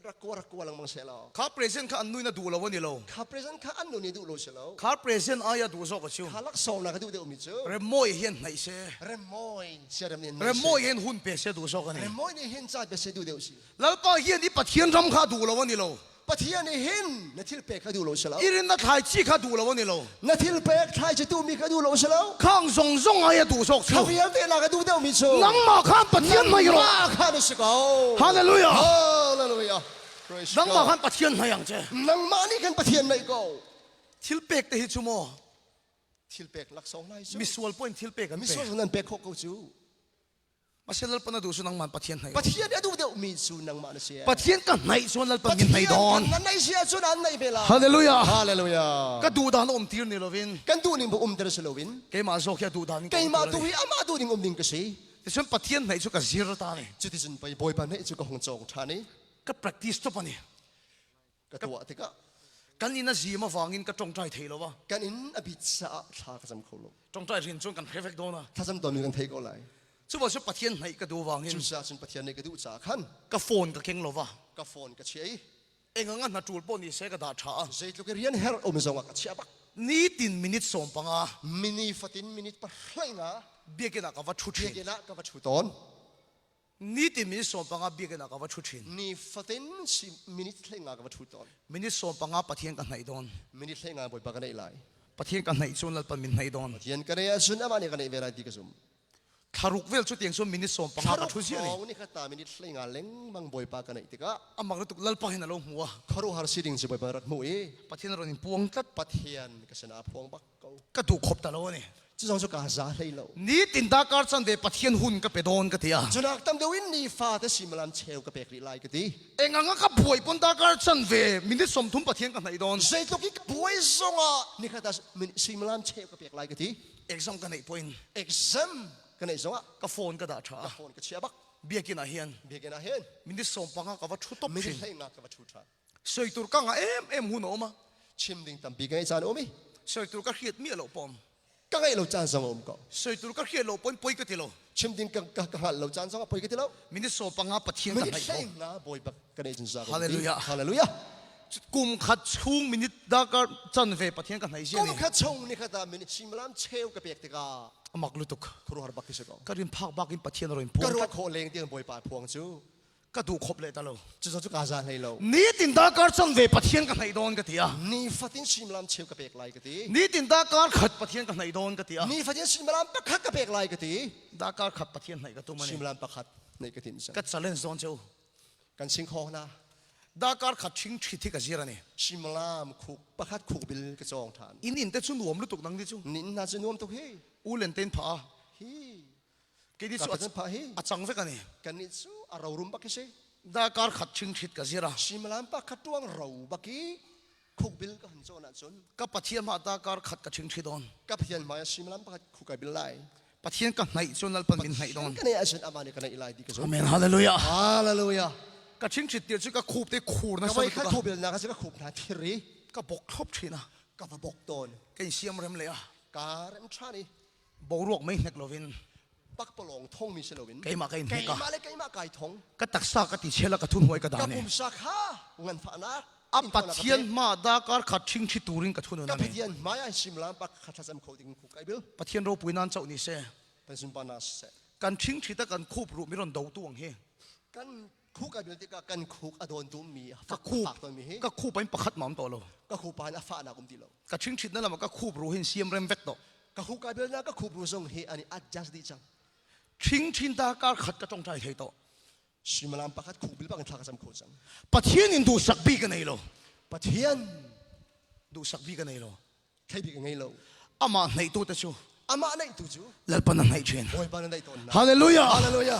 B: rakwa lang mang selo
A: ข้าเปรเซนข้าอันนุยน่ะดูแล้ววันนี้เรา
B: kha present kha an nu ni du lo selo
A: ข้าเปรเซนอายาดูซอกชิว
B: kha lak so na ka du de umi chu
A: เรมโมเฮียนไหนเซ
B: remoy si aram ni
A: เรมโมเฮียนหุ่นเปรเซดูซอกกันนี่
B: remoy ni hin cha be se du de usi
A: แล้วป้าเฮียนนี่ปัดเทียนรำข้าดูแล้ววันนี้เรา
B: pathian ni hin na thil pe ka du lo selo
A: อีรินนักถ่ายชี้ข้าดูแล้ววันนี้เรา
B: na thil pe thai che tu mi ka du lo selo
A: ข้างซงอายาดูซอกชิว
B: kha wi te na ka du de umi chu
A: นังมาข้ามปัดเทียนไม่หรอ
B: ma kha ni se ko
A: ฮาเลลูยา
B: hallelujah praise
A: นังมา
B: God
A: ข้ามปัดเทียนไหนอย่างเจ
B: nang ma ni kan pathian nei ko
A: ทิลเปกแต่ฮิจูโม
B: thil pe lak so nai chu
A: มิสวอลปอยทิลเปกกัน
B: mi
A: เป
B: so nan pe ko ko chu
A: มาเซลล์ปนัดดูสุนังมันปัดเทียนไหน
B: pathian adu de umi chu nang ma na se
A: ปัดเทียนกันไหนส่วนนั้นปัดยินไหนดอน
B: nan nei sia chu nan nei bela
A: ฮาเลลูยา
B: hallelujah
A: ก็ดูดานอมทีนี่เราวิน
B: kan du ning bo der se lovin
A: เกมาโซแค่ดูดาน
B: kai ma tu hi ama du ning ning ka se
A: แต่ส่วนปัดเทียนไหนสุกับซีรตาเนี่ย
B: chu ti jun pai boy pa nei chu ka hong chong tha ni
A: ก็ practice ตัวปะเนี่ย
B: ka tu te ka
A: กันนี่น่าซีมาฟังอินก็จงใจเทแล้ววะ
B: kan in a bit sa tha ka jam kholo
A: จงใจเรียนจนกัน perfect โดนะ
B: tha jam ton mi kan thei ko lai
A: สุว่าสุปัดเทียนไหนก็ดูฟังอิน
B: chu sa chun pathian nei ka du cha khan
A: ก็โฟนก็เก่งแล้ววะ
B: ka phone ka chei
A: เองงั้นน่ะจูดปนนี่เสกระดาษช้า
B: zait lu ke rian her o mi zonga ka chia bak
A: นี่ตินมินิทสมปังอา
B: mini fatin minute pa hlai na
A: เบียกินักวัตถุชิ
B: ye
A: น
B: ke na ka va chu ton
A: นี่ตินมินิทสมปังอาเบียกินักวัตถุชิน
B: ni fatin si minute hlai nga ka va chu ton
A: มินิทสมปังอาปัดเทียนกันไหนดอน
B: minute hlai nga boy pa ka nei lai
A: ปัดเทียนกันไหนส่วนนั้นปัดมินไหนดอน
B: pathian ka nei sun ama ni ka nei vera ti ka zum
A: ทารุกเวลชุดเตียงส่วนมินิทสมปังอาปัดชุดเสียนี่
B: ni ka ta minute hlai nga leng mang boy pa ka nei ti ka
A: อามักตุกลัลปะเห็นอะไรหัว
B: kharu har siding si boy pa rat mu e
A: ปัดเทียนเรานี่พวงกัด
B: pathian ka sana phuang bak ko
A: กระดูกขบตะโลนี่
B: chu jong chu ka za hlei lo
A: นี่ตินดาการสันเดปัดเทียนหุ่นกับเปดอนกับเทีย
B: chunak tam dewin ni fa te simlam cheu ka pek ri lai ka ti
A: เองงั้นก็ป่วยปนดาการสันเวมินิทสมทุ่มปัดเทียนกันไหนดอน
B: zait lu ki boy zonga ni ka ta simlam cheu ka pek lai ka ti
A: เอกซัมกันไหนพอยน์
B: exam ka nei zonga
A: ก็โฟนกระดาษช้า
B: ka phone ka chia bak
A: เบียกินาเฮียน
B: be ke na hen
A: มินิทสมปังอากับวัตถุตบ
B: minute
A: ชิน
B: hlai nga ka va chu tha
A: สวยตุรกังอ่ะเอ็มหุ่นออกมา
B: chim ding tam bi ngai chan omi
A: สวยตุรกังเขียดเมียเราปอม
B: ka ngai lo chan zong om ko
A: สวยตุรกังเขียดเราปนปอยกันทีเรา
B: chim ding ka hal lo chan zong poi ka ti lo
A: มินิทสมปังอาปัดเทียนกัน
B: minute
A: ไหนดอ
B: hlai
A: น
B: nga boy bak ka nei jin za
A: Hallelujah.
B: hallelujah
A: กุมขัดชุงมินิดาการจันเวปัดเทียนกันไหนเสีย
B: ko
A: นี่
B: ka chong ni ka ta minute simlam cheu ka pek ti ka
A: อามักลุตุก
B: khuru har bak ki se ko
A: ก็ริมพักบักอินปัดเทียนเราอินพว
B: ka
A: ง
B: ro kho leng ti boy pa phuang chu
A: ก็ดูครบเลยตลอด
B: chu chu ka za hlei lo
A: นี่ตินดาการจันเวปัดเทียนกันไหนดอนกันเทีย
B: ni fatin simlam cheu ka pek lai ka ti
A: นี่ตินดาการขัดปัดเทียนกันไหนดอนกันเทีย
B: ni fatin simlam pa khat ka pek lai ka ti
A: ดาการขัดปัดเทียนไหนก็ตัวมัน
B: simlam pa khat nei ka tin sa
A: ก็จะเล่นโซนเจ้า
B: kan sing kho na
A: ดาการขัดชิงชิที่กับเสียนี่
B: simlam khuk pa khat khuk bil ka chong than
A: อินแต่ชุนหัวมลุตุกนังดิจู
B: nin na chu nuam to he
A: อูเลนเต้นผา
B: hi
A: กิดิ
B: ka
A: สุ
B: pa pa he
A: อาจังเวกันนี่
B: kan ni chu aro rum ba ki se
A: ดาการขัดชิงชิดกับเสีย
B: simlam pa khat tuang ro ba ki khuk bil ka han chon na chun
A: ก็ปัดเทียนมาดาการขัดกับชิงชิดอน
B: ka phian ma simlam pa khat khuk ka bil lai
A: ปัดเทียนกันไหนส่วนนั้นเป็นมินไหนดอน
B: kan nei asun amani kan nei lai di ka
A: อา
B: so
A: เมนฮาเลลูยา
B: hallelujah
A: ก็ชิงชิดเดียวจะก็คูบได้คูนะ
B: ka
A: ส
B: wai
A: มัย
B: khat
A: ก็
B: khuk bil na ka se ka khuk na thiri
A: ก็บกครบชีนะ
B: กับบอกตน
A: cái xiêm rem lệ à
B: การันชานี่
A: bầu ruột mấy nẹt lovin
B: ปักปลงทงมีเชลวิน
A: cái mà cái
B: ไก่
A: này cả
B: มาเลยไก่มาไก่ทง
A: cái đặc sắc cái tỷ chế là cái thun huay cái
B: กับ
A: đàn
B: ปุ่
A: này
B: มสาขาเงินฝานัก
A: à bắt thiên mà đa cả khát chinh chi turin cái thun
B: กับ
A: này
B: เพียนไม้ไอชิมลามปักขัดทัศน์เขาดิ้งคุกไอเบล
A: bắt thiên rô bùi nan chậu ni se
B: เป็นสุนปานาเส
A: กันชิงชีตะกันคูบรูมิรอนดาวตัวงเฮ
B: กันคุกไอเบลที่กันคุกอดอนตุมมี
A: ก็คูบ
B: ปากตัวมีเฮ
A: ก็คูบไปประคัดหมอมตัวเรา
B: ก็คุกปานอาฟ้านากุมตีเรา
A: ก็ชิงชีนั่นแหละมันก็คูบรูเห็นเสียมเร็มเวกตัว
B: ก็คุกไอเบลนะก็คุกรู้ทรงเฮอันนี้อัดจัสดีจัง
A: ชิงชินตาการขัดกระจงใจเทตัว
B: ชิมลามปักขัดคุกบิลปักกันทักษะโคจัง
A: ปัทเทียนินดูสักบีกันไงโล
B: ปะเทียน
A: ดูสักบีกันไงโล
B: ใครบีกันไงเรา
A: อามาในตัวตะชู
B: อามาในตุจู
A: แล้วปนันในเชน
B: โอ้ยปานในตนนะ
A: ฮาเลลูยา
B: ฮาเลลูยา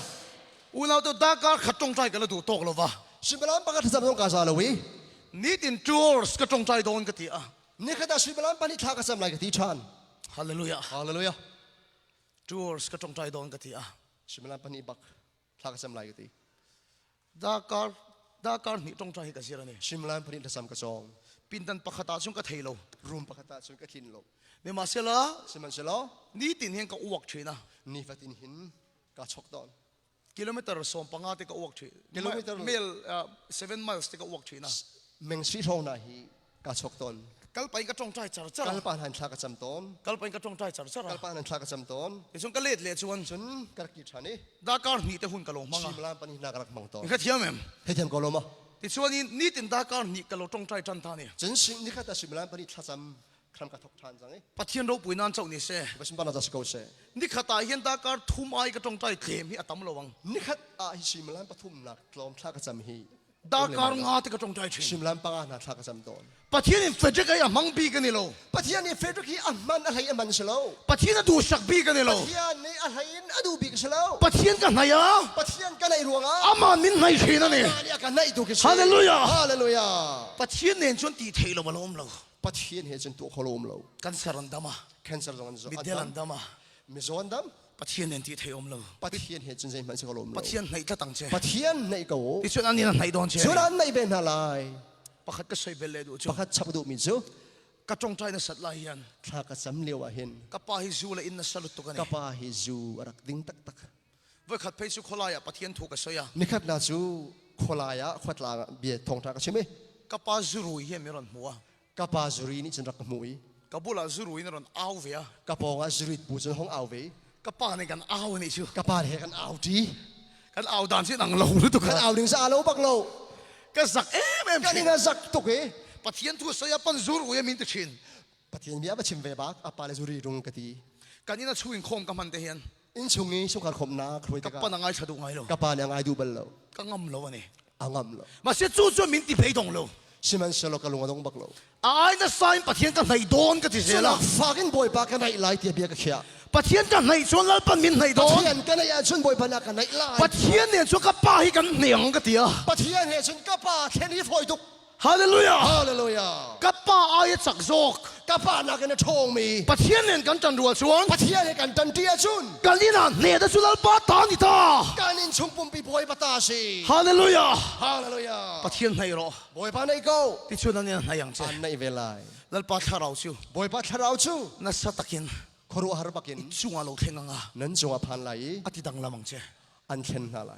A: อุณาตัวตาการขัดจงใจกันแล้วดูตกแล้ววะ
B: ชิมลามปักขัดทัศน์ต้องการสารวิ
A: นี่ตินจูร์สกระจงใจโดนกันทีอ่ะ
B: นี่ขณะชิมลามปักนี่ทักษะอะไรกันที่ชาน
A: ฮาเลลูยา
B: ฮาเลลูยา
A: จูร์สกระจงใจโดนกันทีอ่ะ
B: ชิมลามปักนี่บักทักษะอะไรกันที่
A: ดาการนี่จงใจกันเสียแล้วนี่
B: ชิมลามปักนี่ทัศน์กระจง
A: ปินดันประคัตาซุงกระเทโล
B: รูมปักขัดสุนกระทินโล
A: เนี่ยมาเสียละ
B: ชิมันเชลอ
A: นี่ตินเห็นก็อวกชีนะ
B: นี่ฟัตินหินกาชกตอน
A: กิโลเมตรสองปังอาติก็อวกชี
B: กิโลเมตร
A: เมล7 miles ติก็อวกชีนะ
B: เมงสีทองนาฮีกาชกตอน
A: กัลไปก็จงใจจาร์จา
B: กัล
A: ร์
B: ปานหันทักษะตอน
A: กัลไปก็จงใจจาร์จา
B: กัล
A: ร์
B: ปานหันทักษะตอน
A: ไอ้ซุงก็เล็ดชวน
B: จนกระกิชานี่
A: ดาการนี่แต่หุ่นกะโลมัง
B: ชิ
A: อ่ะ
B: มลามปักนี่นักรักมังตอน
A: นี่ก็เทียมเอ็ม
B: ให้เทียมกอลมา
A: ที่ชวนนี่ตินดาการนี่กะโลจงใจจันทานี่
B: จนสิ่งนี้ขณะชิมลามปักนี่ทัศน์คำกระทบทานจังเอ้
A: ปัทเทียนเราปุยนันเจ้านี่เซ่
B: ก็ชิมปานาจัสโกเซ
A: นี่ขตาเห็นดาการทุ่มไอ้ก็จงใจเทมีอัตมระวัง
B: นี่ขัดอาชิมลามปทุมนักลมทักษะมี
A: ดาการงาติก็จงใจชิ
B: ชิมลามปางานาทักษะตอน
A: ปัทเทียนนี่เฟจก็ยังมังบีกันนี่โล
B: ปะเทียนนี่เฟรดกี้อัมมันอะไรอัมมันเชล
A: ปัทเทียนดูสักบีกันนี่โล
B: ปะเทียนนี่อะไรอดูบิกเชล
A: ปัทเทียนกันไหนอ่ะ
B: ปะเทียนกันในหลวงอ่ะ
A: อามานินไหนชีนั่นนี่
B: นี่กันในตุกิเช
A: ฮาเลลูยา
B: ฮาเลลูยา
A: ปัทเทียนเนี่ยชวนตีเทโลมาล้มเรา
B: ปะเทียนเห็นจนตัวเขาล้มเรา
A: กันสรันดามา
B: แคนเซอร์ตรงนั้น
A: มิเดลันดามา
B: มิโซนดัม
A: ปัทเทียนเนี่ยตีเทอมเรา
B: ปะเทียนเห็นจนใจมันจะเขาล้ม
A: ปั
B: เรา
A: ทเทียนไหนจะตั้งเช
B: ปะเทียนในกู
A: ที่ชวนอันนี้ไหนโดนเช
B: ส่วนอันในเป็นอะไร
A: ปักก็ใส่เบลเลดูจู
B: ปะคัดชับดูมิจู
A: ก็จงใจนะสัตว์ลายยัน
B: ทักษะเลียวเห็น
A: ก็ปาฮิจูเลยอินนัสลุตุกัน
B: กปาฮิจูรักดิ้งตักตัก
A: เว้ยขัดเพชุขลายปัทเทียนถูกกับสยา
B: นี่ขัดนาจูโคลายะขัดลางเบียทองทักใช่ไหม
A: ก็ปาจูรุยเฮมิรันหัว
B: กปาจูรีนี่จนรักมุย
A: ก็บุลาจูรุยนรันอ้าวเวีย
B: กปองอาจูรีปูจนห้องเอาไว้
A: ก็ปาในกันอ้าวนี่ชู
B: กปาเฮกันเอาจี
A: กันอ้าวด่านที่หนังเราหรือตุกั
B: กัน นเอาดึงซาโลบักโล
A: ก็สักเอ็ม
B: กันนี่นะสักตุกเอ
A: ปัทเทียนถูกสยาปันจูรุยมินติชิน
B: ปะเทียนเบียบชิมเวบักอปาเลจูรีรุงกะตี
A: กันนี่น่าช่วยคมกับมันเตียน
B: อินชุงงี้ชุงการขมนาครวย
A: ก็
B: ตะกา
A: ปนังไงชะดูไงโล
B: กปาเนี่ยไงดูเบลโล
A: ก็งำโลวันนี้
B: อ่างำโล
A: มาเสียจู่จู่มินติเพยดงโล
B: ชิมันเชลกะลุงอดงบักโล
A: ไอ้น่ะสายปัทเทียนกันไหนโดนก็ที่เสีย
B: ส่วน
A: ละ
B: ฝากินบอยปากันไหนไล่เตียเบียกะเขีย
A: ปัทเทียนกันไหนชวนแล้วปันมินไหนโด
B: ปะ
A: น
B: เทียนกันไหนชวนบอยปานักกันไหนไล่
A: ปัทเทียนเนี่ยชวนกับป้าให้กันเหนียงก็เตีย
B: ปะเทียนเฮชนกปาแค่นี้ฝอยตุก
A: ฮาเลลูยา
B: ฮาเลลูยา
A: กับป้าไอ้จักโจก
B: กปานักกันทองมี
A: ปัทเทียนเนี่ยกันจันรัวชวน
B: ปะเทียนกันตันเตียจุน
A: กันนี่น่ะเนี่ยจะชวนแล้วป้าตานี่ตา
B: การอินชุงปุ่มปีบอยปะตาชี
A: ฮาเลลูยา
B: ฮาเลลูยา
A: ปัทเทียนไหนรอบ
B: อยปาในกู
A: ที่ชวนนั้นเนี่ยไหนยังเจ
B: อันในเวลา
A: แล้วป้าทาเราชิว
B: บอยปาทาราวชู
A: นัสตักิน
B: ครัวฮาร์บักิน
A: ช่วงเราเทงงา
B: นั้นจงอภันไหล
A: อติดังละมังเจ
B: อันเช่นอะไร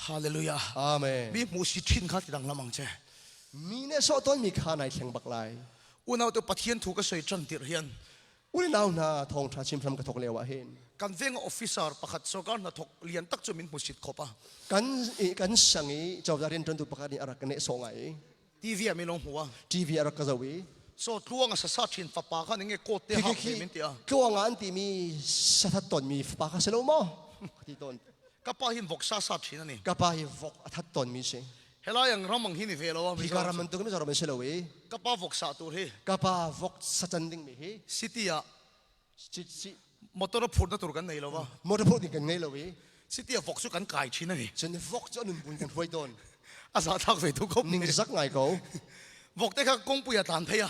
A: ฮาเลลูยา
B: อาเมน
A: มีมูสิชินข้าติดังละมังเจ
B: มีเนโซต้นมีข้าในเชียงบักไล
A: อุณเอาตัวปัทเทียนถูกก็สวยจันติรเฮียน
B: อุ้ยนาวนาทองทาชิมพรำกระทกเลวะเห็น
A: กันเวงออฟฟิศาร์ประคัดสการนัทกเลียนตักจุมินมุสิตขบะ
B: กันสังอีเจ้าดารินจนตุปการนี่อารักเนสงไง
A: ทีวีไม่ลงหัว
B: ทีวีอารักกะจวี
A: โซ่ทั่วงาสัชินฟ้าปากันยังไงโคตรเตะ
B: ที่
A: หัก
B: ขี้
A: มินเตีย
B: ตัวงานที่มีสัตตนมีปากาเซโลมอที่ต้น
A: กับป้าหินวกซาสัชินนี่
B: กับไปวกทัดตนมีเช
A: เฮลายังรามังหินเวลวะ
B: พี่การมันตุกไม่จารมันเชลวี
A: กับป้าวกซาตัวเฮ
B: กับไปวกสัจดิงมีเฮ
A: ซิตี้อะ
B: จิจิ
A: มอเตอร์พูดนั่ตัวกันไหนแล้ววะ
B: มอเตอร์พูดกันไงเลวี
A: ซิตี้วกสุกันไก่ชินนี่
B: จนวกจนนุ่มบุญกันไว้ต้น
A: อาสาทักเวทุกคน
B: นิ่งสักไงเขา
A: วกแต่ข้ากงปุยตานเทีย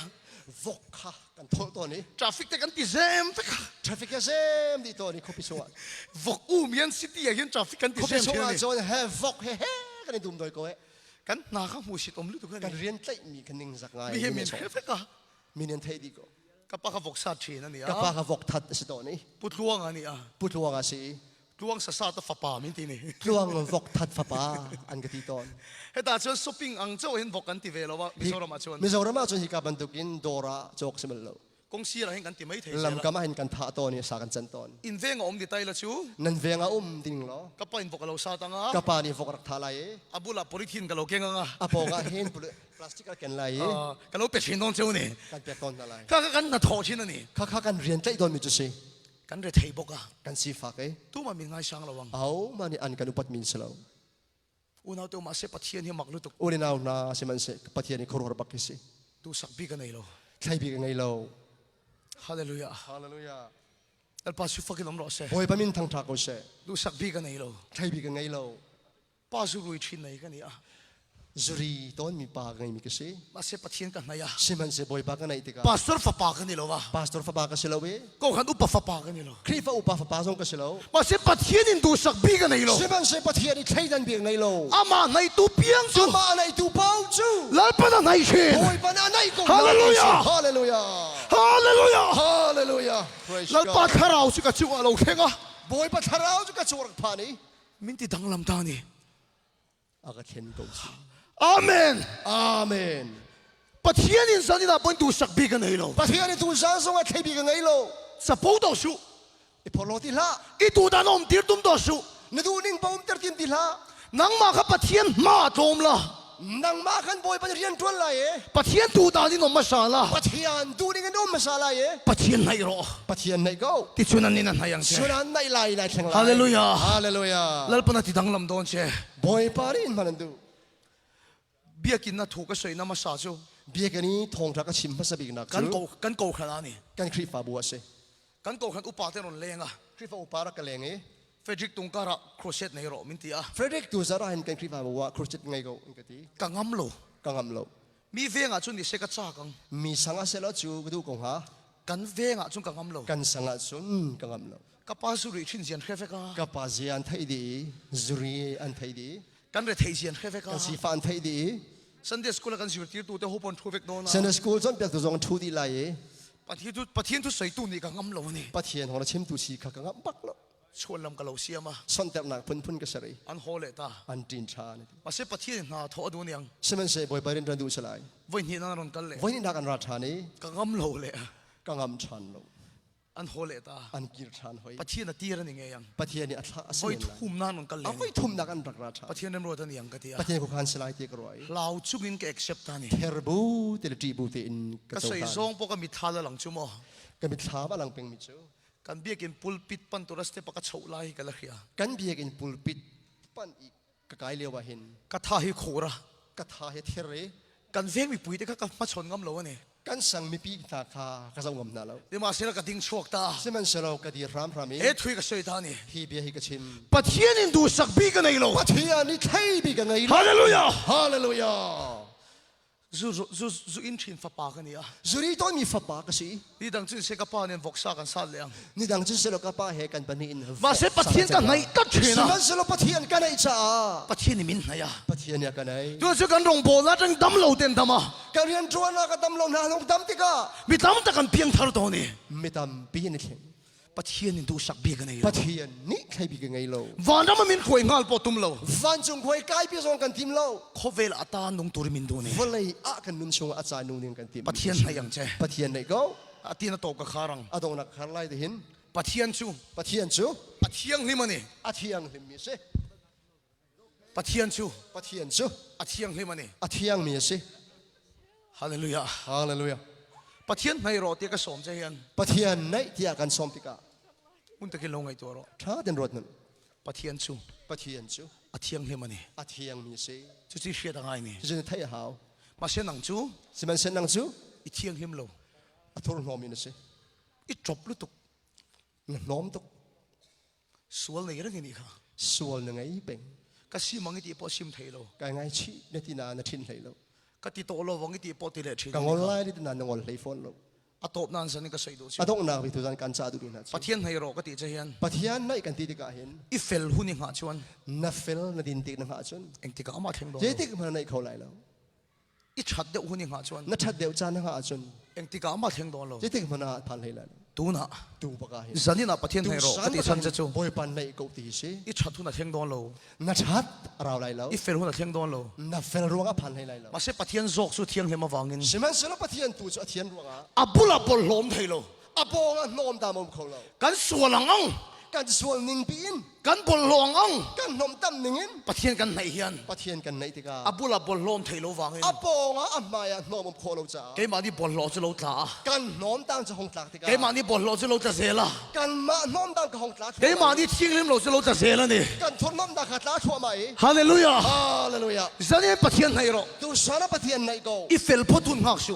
A: ว
B: กค่ะกันโทษตัวนี้
A: ทราฟิกแต่กันติเซมเฟก
B: ทราฟิกเซมดีตัวนี้เขาพิสูจน์
A: วกอูเมียนซิตี้ยังทราฟิกกันติ
B: เขา
A: เซ
B: พิ
A: ม
B: สูจ
A: เทียว
B: น์
A: นี่
B: จนเฮวกเฮ้กันดุมโดยกูเอ
A: กันนาข้ามูสิตอมลุตุกัน
B: กันเรียนใจมีกันนิ่งสักไง
A: มีเฮมินเฟกอะ
B: มีเนียนเทดีก็
A: กับปากกับวกสัตว์ชีนั่นนี่
B: กับปากกับวกทัดสิตอนนี้
A: ปุถลวงอันนี้
B: พุทธวงอาศี
A: ลวงสัตว์ฟ้าป่ามินทีนี่
B: ลวงวกทัดฟ้าป่าอันกติตอน
A: เฮ้ยแต่ชวนช้อปปิ้งอังเจ้าเห็นบอกกันทีเวลว่ามิโซรามาชวน
B: มิโซรามาชวนฮิกาบันตุกินโดราโจกสมัลโล
A: กงซีเราเห็นกันทีไม่เท
B: ลำก็มาเห็นกันท่าตอนนี้สากันจันตอน
A: อินเวงอมดิไตละชู
B: นั่นเวียงอาดิ่งล้อ
A: กับปอินบอกเราซาตังอ่ะ
B: กับปานี่วกรักทาลาย
A: อาบุลาปริทินกับเราเก่งอ่ะ
B: อาปองเห็นพลาสติกกันลาย
A: กับเราเป็ดชินตอนเจ้านี่
B: กันเปียกตอนอะไร
A: ก็กันน่ะทอชินนี่
B: ข้ากันเรียนใจตอนมิจุสี
A: กันเรทเทบอกอ่ะ
B: กันสีฟ้าเก
A: ตู้มันมีง่ายช่างระวัง
B: เอามานี่อันกันอุปัตมินสลาว
A: อุณเอาตัวมาเสพเทียนที่มักลุตุก
B: อุลินาวนาสิมันเสกปะเทียนี่ครัวรบักกิสิ
A: ดูสักบีกันไงเรา
B: ใช่บีกันไงเรา
A: ฮาเลลูยา
B: ฮาเลลูยา
A: แล้วป้าสุฟักินน้ำร้อนเส
B: โอ้ยปะมินทั้งทักเอาเส
A: ดูสักบีกันไงเรา
B: ใช่บีกันไงเรา
A: ป้าสุรุยชินไหนกันนี่อ่ะ
B: จุรีตอนมีปากไงมีกิสิ
A: มาเสพเทียนกันไหนอ่ะ
B: สิมันเสบอยปากกันไหนติกา
A: ป้าสุรฟ้าป่ากันนี่เราวะ
B: ปาสตอร์ฟ้าปากกันสิเราเว้
A: ก็ขันอุปฟ้าป่ากันนี่เรา
B: ครีฟ้าอุปฟ้าปากส่งกันสิเรา
A: มาเสพเทียนนี่ดูสักบีกันไงเรา
B: สิมันเสปะเทียนี่ใช่ดันบีกันไงเรา
A: อามาในตู้เปียงจู
B: มาในตูเป้าจู
A: แล้วป้าไหนเชน
B: โอ้ยปะนาไหนก็
A: ฮาเลลูยา
B: ฮาเลลูยา
A: ฮาเลลูยา
B: ฮาเลลูยา
A: แล้วป้าข้าเราสุกัดจิวเราเข่งอ่ะ
B: บอยปะทาราวจุกะจวรพานี่
A: มินติดังลำตานี่
B: อากาเทนกูสิ
A: อาเมน
B: อาเมน
A: ปะเทียนนี่สันนิษฐานเป็นดูสักบีกันไงเรา
B: ปะเทียนี่ตูซาส่งอะเทบีกันไงโล
A: สะโพกต่อสู้
B: ไอพอลอติละ
A: อีตัวด้านอมตีร์ตุ้มต่อสู้
B: นดูนิ่งปอมเตอร์ตินติละ
A: นังมาครับปะเทียนมาโจมละ
B: นังมาขันบอยปะเทียนทวนไรเอ
A: ปะเทียนตัวด้านนี้นมาสาละ
B: ปะเทียนดูนิ่งกันอมมาซาลาเอ
A: ปะเทียนไหนรอ
B: ปะเทียนไหนก็
A: ที่ชวนนั้นนี่นั่นไหนยังเช
B: ส่วนอันไหนไล่ไหนแข่งไล่
A: ฮาเลลูยา
B: ฮาเลลูยา
A: แล้วปนัดที่ดังลำโดนเช
B: บอยปารินมันดู
A: เบียกินน่ะถูกก็สวยน่ะมาสาจู
B: เบียกันนี้ทองทักชิมพัสบิกนัก
A: กันโกขนาดนี้
B: กันครีฟ้าบัวเซ
A: กันโกขันอุปาเทนนเลงอ่ะ
B: ครีฟ้าอุปารักกันเลงเอ
A: เฟดริกตุงการะโครเชตในรอมินตีอ่ะ
B: เฟรเดริกตูซาราเห็นกันครีฟ้าบัวครูจิตไงก็อินกตี
A: กังงำโล
B: กังงำโล
A: มีเวงอ่ะจุนดิเสกจ้ากัง
B: มีสังอาเซลจูกดูกงฮะ
A: กันเวงอ่ะจุนกังงำโล
B: กันสังอาจุนกังงำโล
A: กับป้าสุริชินเจียนเขเฟกา
B: กับปาเซียนไทยดีจุรีอันไทยดี
A: กันเรทเฮียนเขเฟกา
B: กันสีฟ้าอันไทยดี
A: สันเดสกุลกันสิวตีตัวเตะหัวปนทัวเวกโนนะ
B: เซนสกูลจนเปียกตัวจงทูดีไล
A: ปะเทียนทุใส่ตู้นี่กังงำโลนี่
B: ปะเทียนของเราชิมตูชีขกังงำบักโล
A: ชวนลำกะโลเซียมา
B: ส่วนแต่หนักพุ่นพุ่นกษรี
A: อันโฮเลตา
B: อันจินชาเนี่ย
A: มาเสปะเทียนน่ะทอดูเนี่ยง
B: เซมันเซบอยไปเรียนรันดูสลาย
A: วันนี้นั่นรอนกันเลย
B: วันนี้นักอันราชานี
A: กังงำโลเลย
B: กังงำชันโล
A: อันโฮเลตา
B: อันกิรชันหอย
A: ปะเทียนน่ะตีระนี่ไงยัง
B: ปะเทียนนี่อัตราอ
A: ไว้
B: สิน
A: ทุ่มนั่นรอนกันเล
B: เอา
A: ย
B: ไว้ทุ่มนักอันรักราชา
A: ปะเทียนนั่นรอตันยังกันทีอ่ะ
B: ปะเทียนของคันสลายเตียกรวย
A: ลาวชุกินก็ accept ตานี่
B: เทอร์บูเตลจีบูเตอินก
A: ก็
B: ระโจ
A: ใส่
B: น
A: ซองพวกก็มีทาละหลังจุโม
B: กันมีท้าบ้าลังเป็งมิจู
A: กันเบียกินปุลปิดปันตัวรัสเตปะกะเฉาไล่กันละเขีย
B: กันเบียกินปุลปิดปั้นอีกกะกายเลียวว่าเห็น
A: กะทาฮิโคระ
B: กะทาเฮเทเร
A: กันเวงมีปุ๋ยแต่ก็มาชนงำโลนี่
B: กันสั่งมีปีกตาคากระซงงมนาแล้ว
A: เดี๋ยวมาเสียกระดิ่งชวกตา
B: เซมันเสลากะดีรามพรามี
A: เอ๊ะถุยกับเสยตานี่
B: ฮีเบียฮิกะชิม
A: ปะเทียนินดูสักบีกันไงโล
B: ปะเทียนนี่ใช่บีกันไง
A: ฮาเลลูยา
B: ฮาเลลูยา
A: จูอินชินฟ้าปากันนี่อ่ะ
B: จุรีต้นมีฟ้าปากสิ
A: นี่ดังจุนเสกป้าเนี่ยวกซากันซาเลียง
B: นี่ดังจะเสลกะป้าเฮกันปะนี่อิน
A: มาเสปะเทียนกันไหนก็เช
B: เซ
A: นะ
B: มันเสลปะเทียนกันไอจ้า
A: ปะเทียนนี่มินไหนอ่ะ
B: ปะเทียนเนี่ยกันไอ
A: ตัวจะกันรองโบนะจังดำโลเต็นทำอ่ะ
B: กันเรียนจวนละกันตำลงนาลงตำติกา
A: มีดำแต่กันเพียงทารุตัวนี่
B: ไม่ตำปีนี่เข่ง
A: ปะเทียนินดูสักบีกันไงโล
B: ปะเทียนนี่ใครบีกันไงโล
A: วันนั้นมันมินคุยงาลปอตุมโล
B: วันจงคอยกายพี่สองกันทีมโล
A: เขาเวลาตานงตัวมินดูนี่
B: วันเลยอะกันนุนชงอาจารย์นุนกันทีม
A: ปะเทียนไหนยังเจ
B: ปะเทียนไหนก็
A: อาตีนตบกับคารัง
B: อาดงนักขันไล่เดิน
A: ปะเทียนชู
B: ปะเทียนจู
A: ปะเทียงนี่มันนี่
B: อาเทียงลิมีสิ
A: ปะเทียนชู
B: ปะเทียนจู
A: อาเทียงนี่มันนี่
B: อาเทียงมีสิ
A: ฮาเลลูยา
B: ฮาเลลูยา
A: ปะเทียนในรอเตียกสมใจยัน
B: ปะเทียนไหนที่อากันสมติกา
A: มุนตะกินลงไงตัวรอ
B: ถ้าเดินรถนั้น
A: ปะเทียนชู
B: ปะเทียนจู
A: อาเทียงนี่มันนี่
B: อาเทียงมีสิ
A: จุดที่เสียดังไงนี่
B: จะเป็นไทยหาว
A: มาเสียหนังจู
B: สิมันเส้นนังจู
A: อีเทียงหิมโล
B: อาทุรนอมีนสิ
A: อีจบลุตุก
B: น้อมตุก
A: สวลในเรื่องนี้ค่ะ
B: ส่วนหนึ่งไอ้เป็น
A: ก็ซิมังอีตีปอซิมไทยโล
B: กายไงชีในที่นาในทิ้นไหลโล
A: ก็ติโตโลวังอีตีปอติเลชิน
B: กังวลไล่ในที่นาในงอนไหลฟอนโล
A: อาตบนันสันนี่ก็ใส่ดูสิ
B: อาต้องนาไปทุจันการจ่าดูดีนะ
A: ปะเทียนในรอก็ติใจยัน
B: ปะเทียนไหนกันตีติกาเห็น
A: อีเฟลหุ่นยังหาชวน
B: นัฟเฟลนดินติกนังหาชน
A: เองติกาอามาเทงโล
B: เจติกมันในเขาไหลแล้ว
A: อีชัดเดียวหุ่นยังหาชวน
B: นัดเดียวจานหาจน
A: เองติกามาเทียงโดนเรา
B: จะถึงมันผ่านเลยล่ะ
A: ตูน่ะ
B: ดูปากกา
A: จันนี่น่ะประเทศไทยเราก็ติดชันจะจู
B: บอยปันในกูตีสิ
A: อีชัดหุ่นน่ะเทียงโดนเรา
B: นัดชัดเราไรแล้ว
A: อีเฟลหุ่นน่ะเทียงโดนเรา
B: นัดเฟลรัวก็ผ่านให้ไรแล้ว
A: มาเสประเทศโจกสุเทียงเหมาวางิน
B: ใช่ไหมสารพัดเทียนตัวจะเทียนรัวอ่ะ
A: อาบุลาบุลล้มไทยเรา
B: อาโปงโน้มตามมุมของเรา
A: กันส่วนหลังอ่ะ
B: การจะส่วนนิ่งปีน
A: กันบุลลวงอ่ะ
B: การโน้มตั้มนิ่ง
A: ประเทศกันไหนเฮียน
B: ประเทียนกันในติกา
A: อาบุลาบุลล้มไทยเราวางิน
B: อาโปงอ่ะมายโน้มมุมของเราจ้า
A: เกมานี่บุลล้อจะเราตา
B: การโน้มตั้มจะหงตักติกา
A: เกมานี่บุลล้อจะเราจะเสียละ
B: การมาโน้มตั้มกับหงตัก
A: เกมานี่เทียงลิมเราจะเราจะเสียละนี่
B: การทนโน้มตั้มขัดล้าชัวไหม
A: ฮาเลลูยา
B: ฮาเลลูยา
A: จันนี่ประเทศไทยเรา
B: ดูสารพัดเทียนในกู
A: อีเฟลพอทุนหักสุ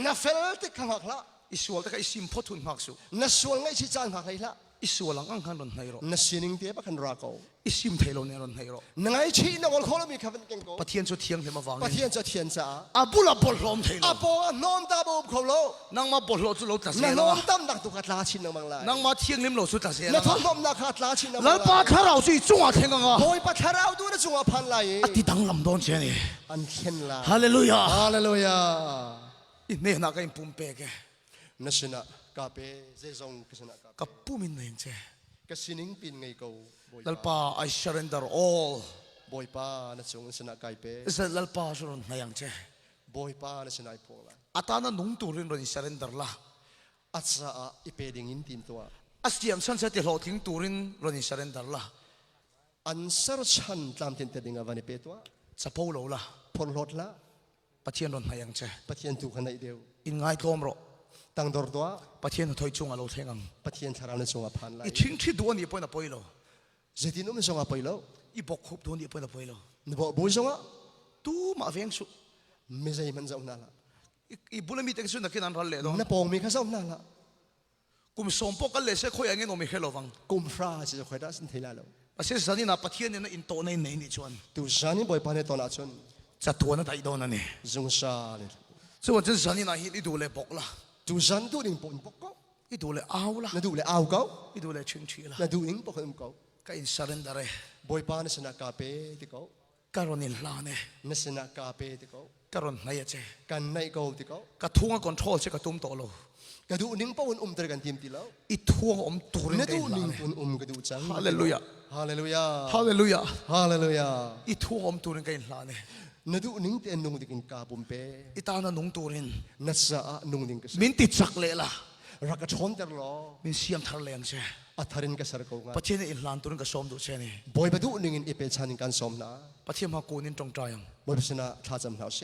B: นับเฟลติขังหักละ
A: อีส่วนแต่ก็อีซิมพอทุนหักสุ
B: นับส่วนไงชิจานหักเลยละ
A: อีส่วนหลังอ่างขันรอนไทยเรา
B: นับสิ่งเดียบกันรักกู
A: อีซิมไทยเราเนี่ยรอนไทยเรา
B: นังไงชีนังคนเขามีคำเป็นกู
A: ประเทศจะเทียงเหมาวา
B: ประ
A: งิ
B: เที
A: น
B: ยนจะเทียนจ้า
A: อาบุลาบุลล้มไทย
B: อา
A: เรา
B: โปงโน้มตามมุมของเรา
A: นั่งมาบุลล้อจะเราจะเสี
B: นั
A: ย
B: ง
A: ละ
B: โน้มตั้มนักตุกัดลาชินนังบางลาย
A: นั่งมาเทียงลิมเราสุดจะเสีย
B: นั
A: ละ
B: กทนโน้มนักขัดลาชินนัง
A: แล้วป้าข้าเราสิจุ่งอ่ะเทียงกันอ่ะ
B: โอยปัทเราดูนะจังหวะพันไหล
A: อธิดังลำดอนเชนี่
B: อันเทียนละ
A: ฮาเลลูยา
B: ฮาเลลูยา
A: อินเนี่ยนักอินปุ่มเปก
B: นัชนะกาเปเจซงกษณะกา
A: กับปุ่มินเนี่ยเจ
B: กสินิงปินไงกูบอย
A: ลัลป้า I surrender all
B: บอยป้านัชงสนะกาเป
A: ลัลป้าสุรนนยังเจ
B: บอยป้านัชนะพอละ
A: อาตานะนุ่งตูรินรอน surrender ละ
B: อัศอาอิเปดิงินทีมตัว
A: อาเซียมสันเสติหลอทิ้งตูรินรอน surrender ละ
B: อันเซอร์ชันตามเทนเตดิงอวันเปตัว
A: จะพูดเราละ
B: พลรถละ
A: ปะเทียนรอนนยังเจ
B: ปะเทียนถูกขนาดเดียว
A: อินง่ายทอมรอ
B: ตั้งดอร์ตัว
A: ปะเทียนถอยจุงอ่ะเราเทงัง
B: ปะเทียนชารานจังหวะพันไหล
A: อีทิ้งที่ดวนนี่เป็นอะไรเรา
B: เจตินุมจังหวะไปแล้ว
A: อีบอกคบดวนนี่เป็นอะไรเรา
B: นบอกบุญจังหวะ
A: ตู้มาเวียงสุ
B: ไม่ใช่มันจะอุณาละ
A: อีบุลมีแต่กินสุนักกินอันรันเลยดอน
B: นปองมีข้าซ้อมนั่นละ
A: กุมสมปกันเลยเสียคุยอย่างเงี้ยโนมีแค่เราฟัง
B: กุมฟราจะคอยได้สินทีละแล้ว
A: อาเซียสันนี่นะปะเทียนเนี่ยนะอินโตในไหนนี่ชวน
B: ตูจานี่บอยปานในตอนอาชน
A: จะตัวนั้นไอ้ดอนนั่นนี่
B: จงชาเนี่ย
A: ส่วนจะสันนี่นะฮิตอีดูเลยบอกละ
B: ตูจันตูดิงปนปกก็
A: อีดูเลยเอาละ
B: นาดูเลยเอาเขา
A: อีดูเลยชินชีละ
B: นาดูอิงปกเขา
A: ก็อินซาเรนดาร์เร
B: บอยปานในสนากาเปที่เขา
A: การนิลลาเน่
B: ในสนากาเปที่เขา
A: การนายเจ
B: กันในเขาที่เขา
A: กระทุ่งคอนโทรลเชกระตุ้มโตโล
B: กระดูนิ่งปนตระกันทีมที่แล้ว
A: อีทุ่งอมตูริน
B: นา
A: เด
B: ดู
A: ลา
B: นิ่ง
A: เน่
B: ปนกระดูจัง
A: ฮาเลลูยา
B: ฮาเลลูยา
A: ฮาเลลูยา
B: ฮาเลลูยา
A: อีทุ่งอมตูรินกันลาเน่
B: นาดูนิ่งเตียนนุ่งดิ่งกาบุมเป
A: อีตานานุงตูริน
B: นัสอานุ่งดิ่งกษ
A: มินติดจักเลละ
B: รักชนเตอร์ล้อ
A: มินเสียมทาร์เลงเช
B: อัธรินกษรกงา
A: ปะเทศอินลานตูรินกับสมดูเชนี่
B: บอยประตูนิ่งอิเปชันิกันสมนา
A: ปะเทศมากูนินตรงใจยัง
B: บอยพิชนาท่าจำหนาวเช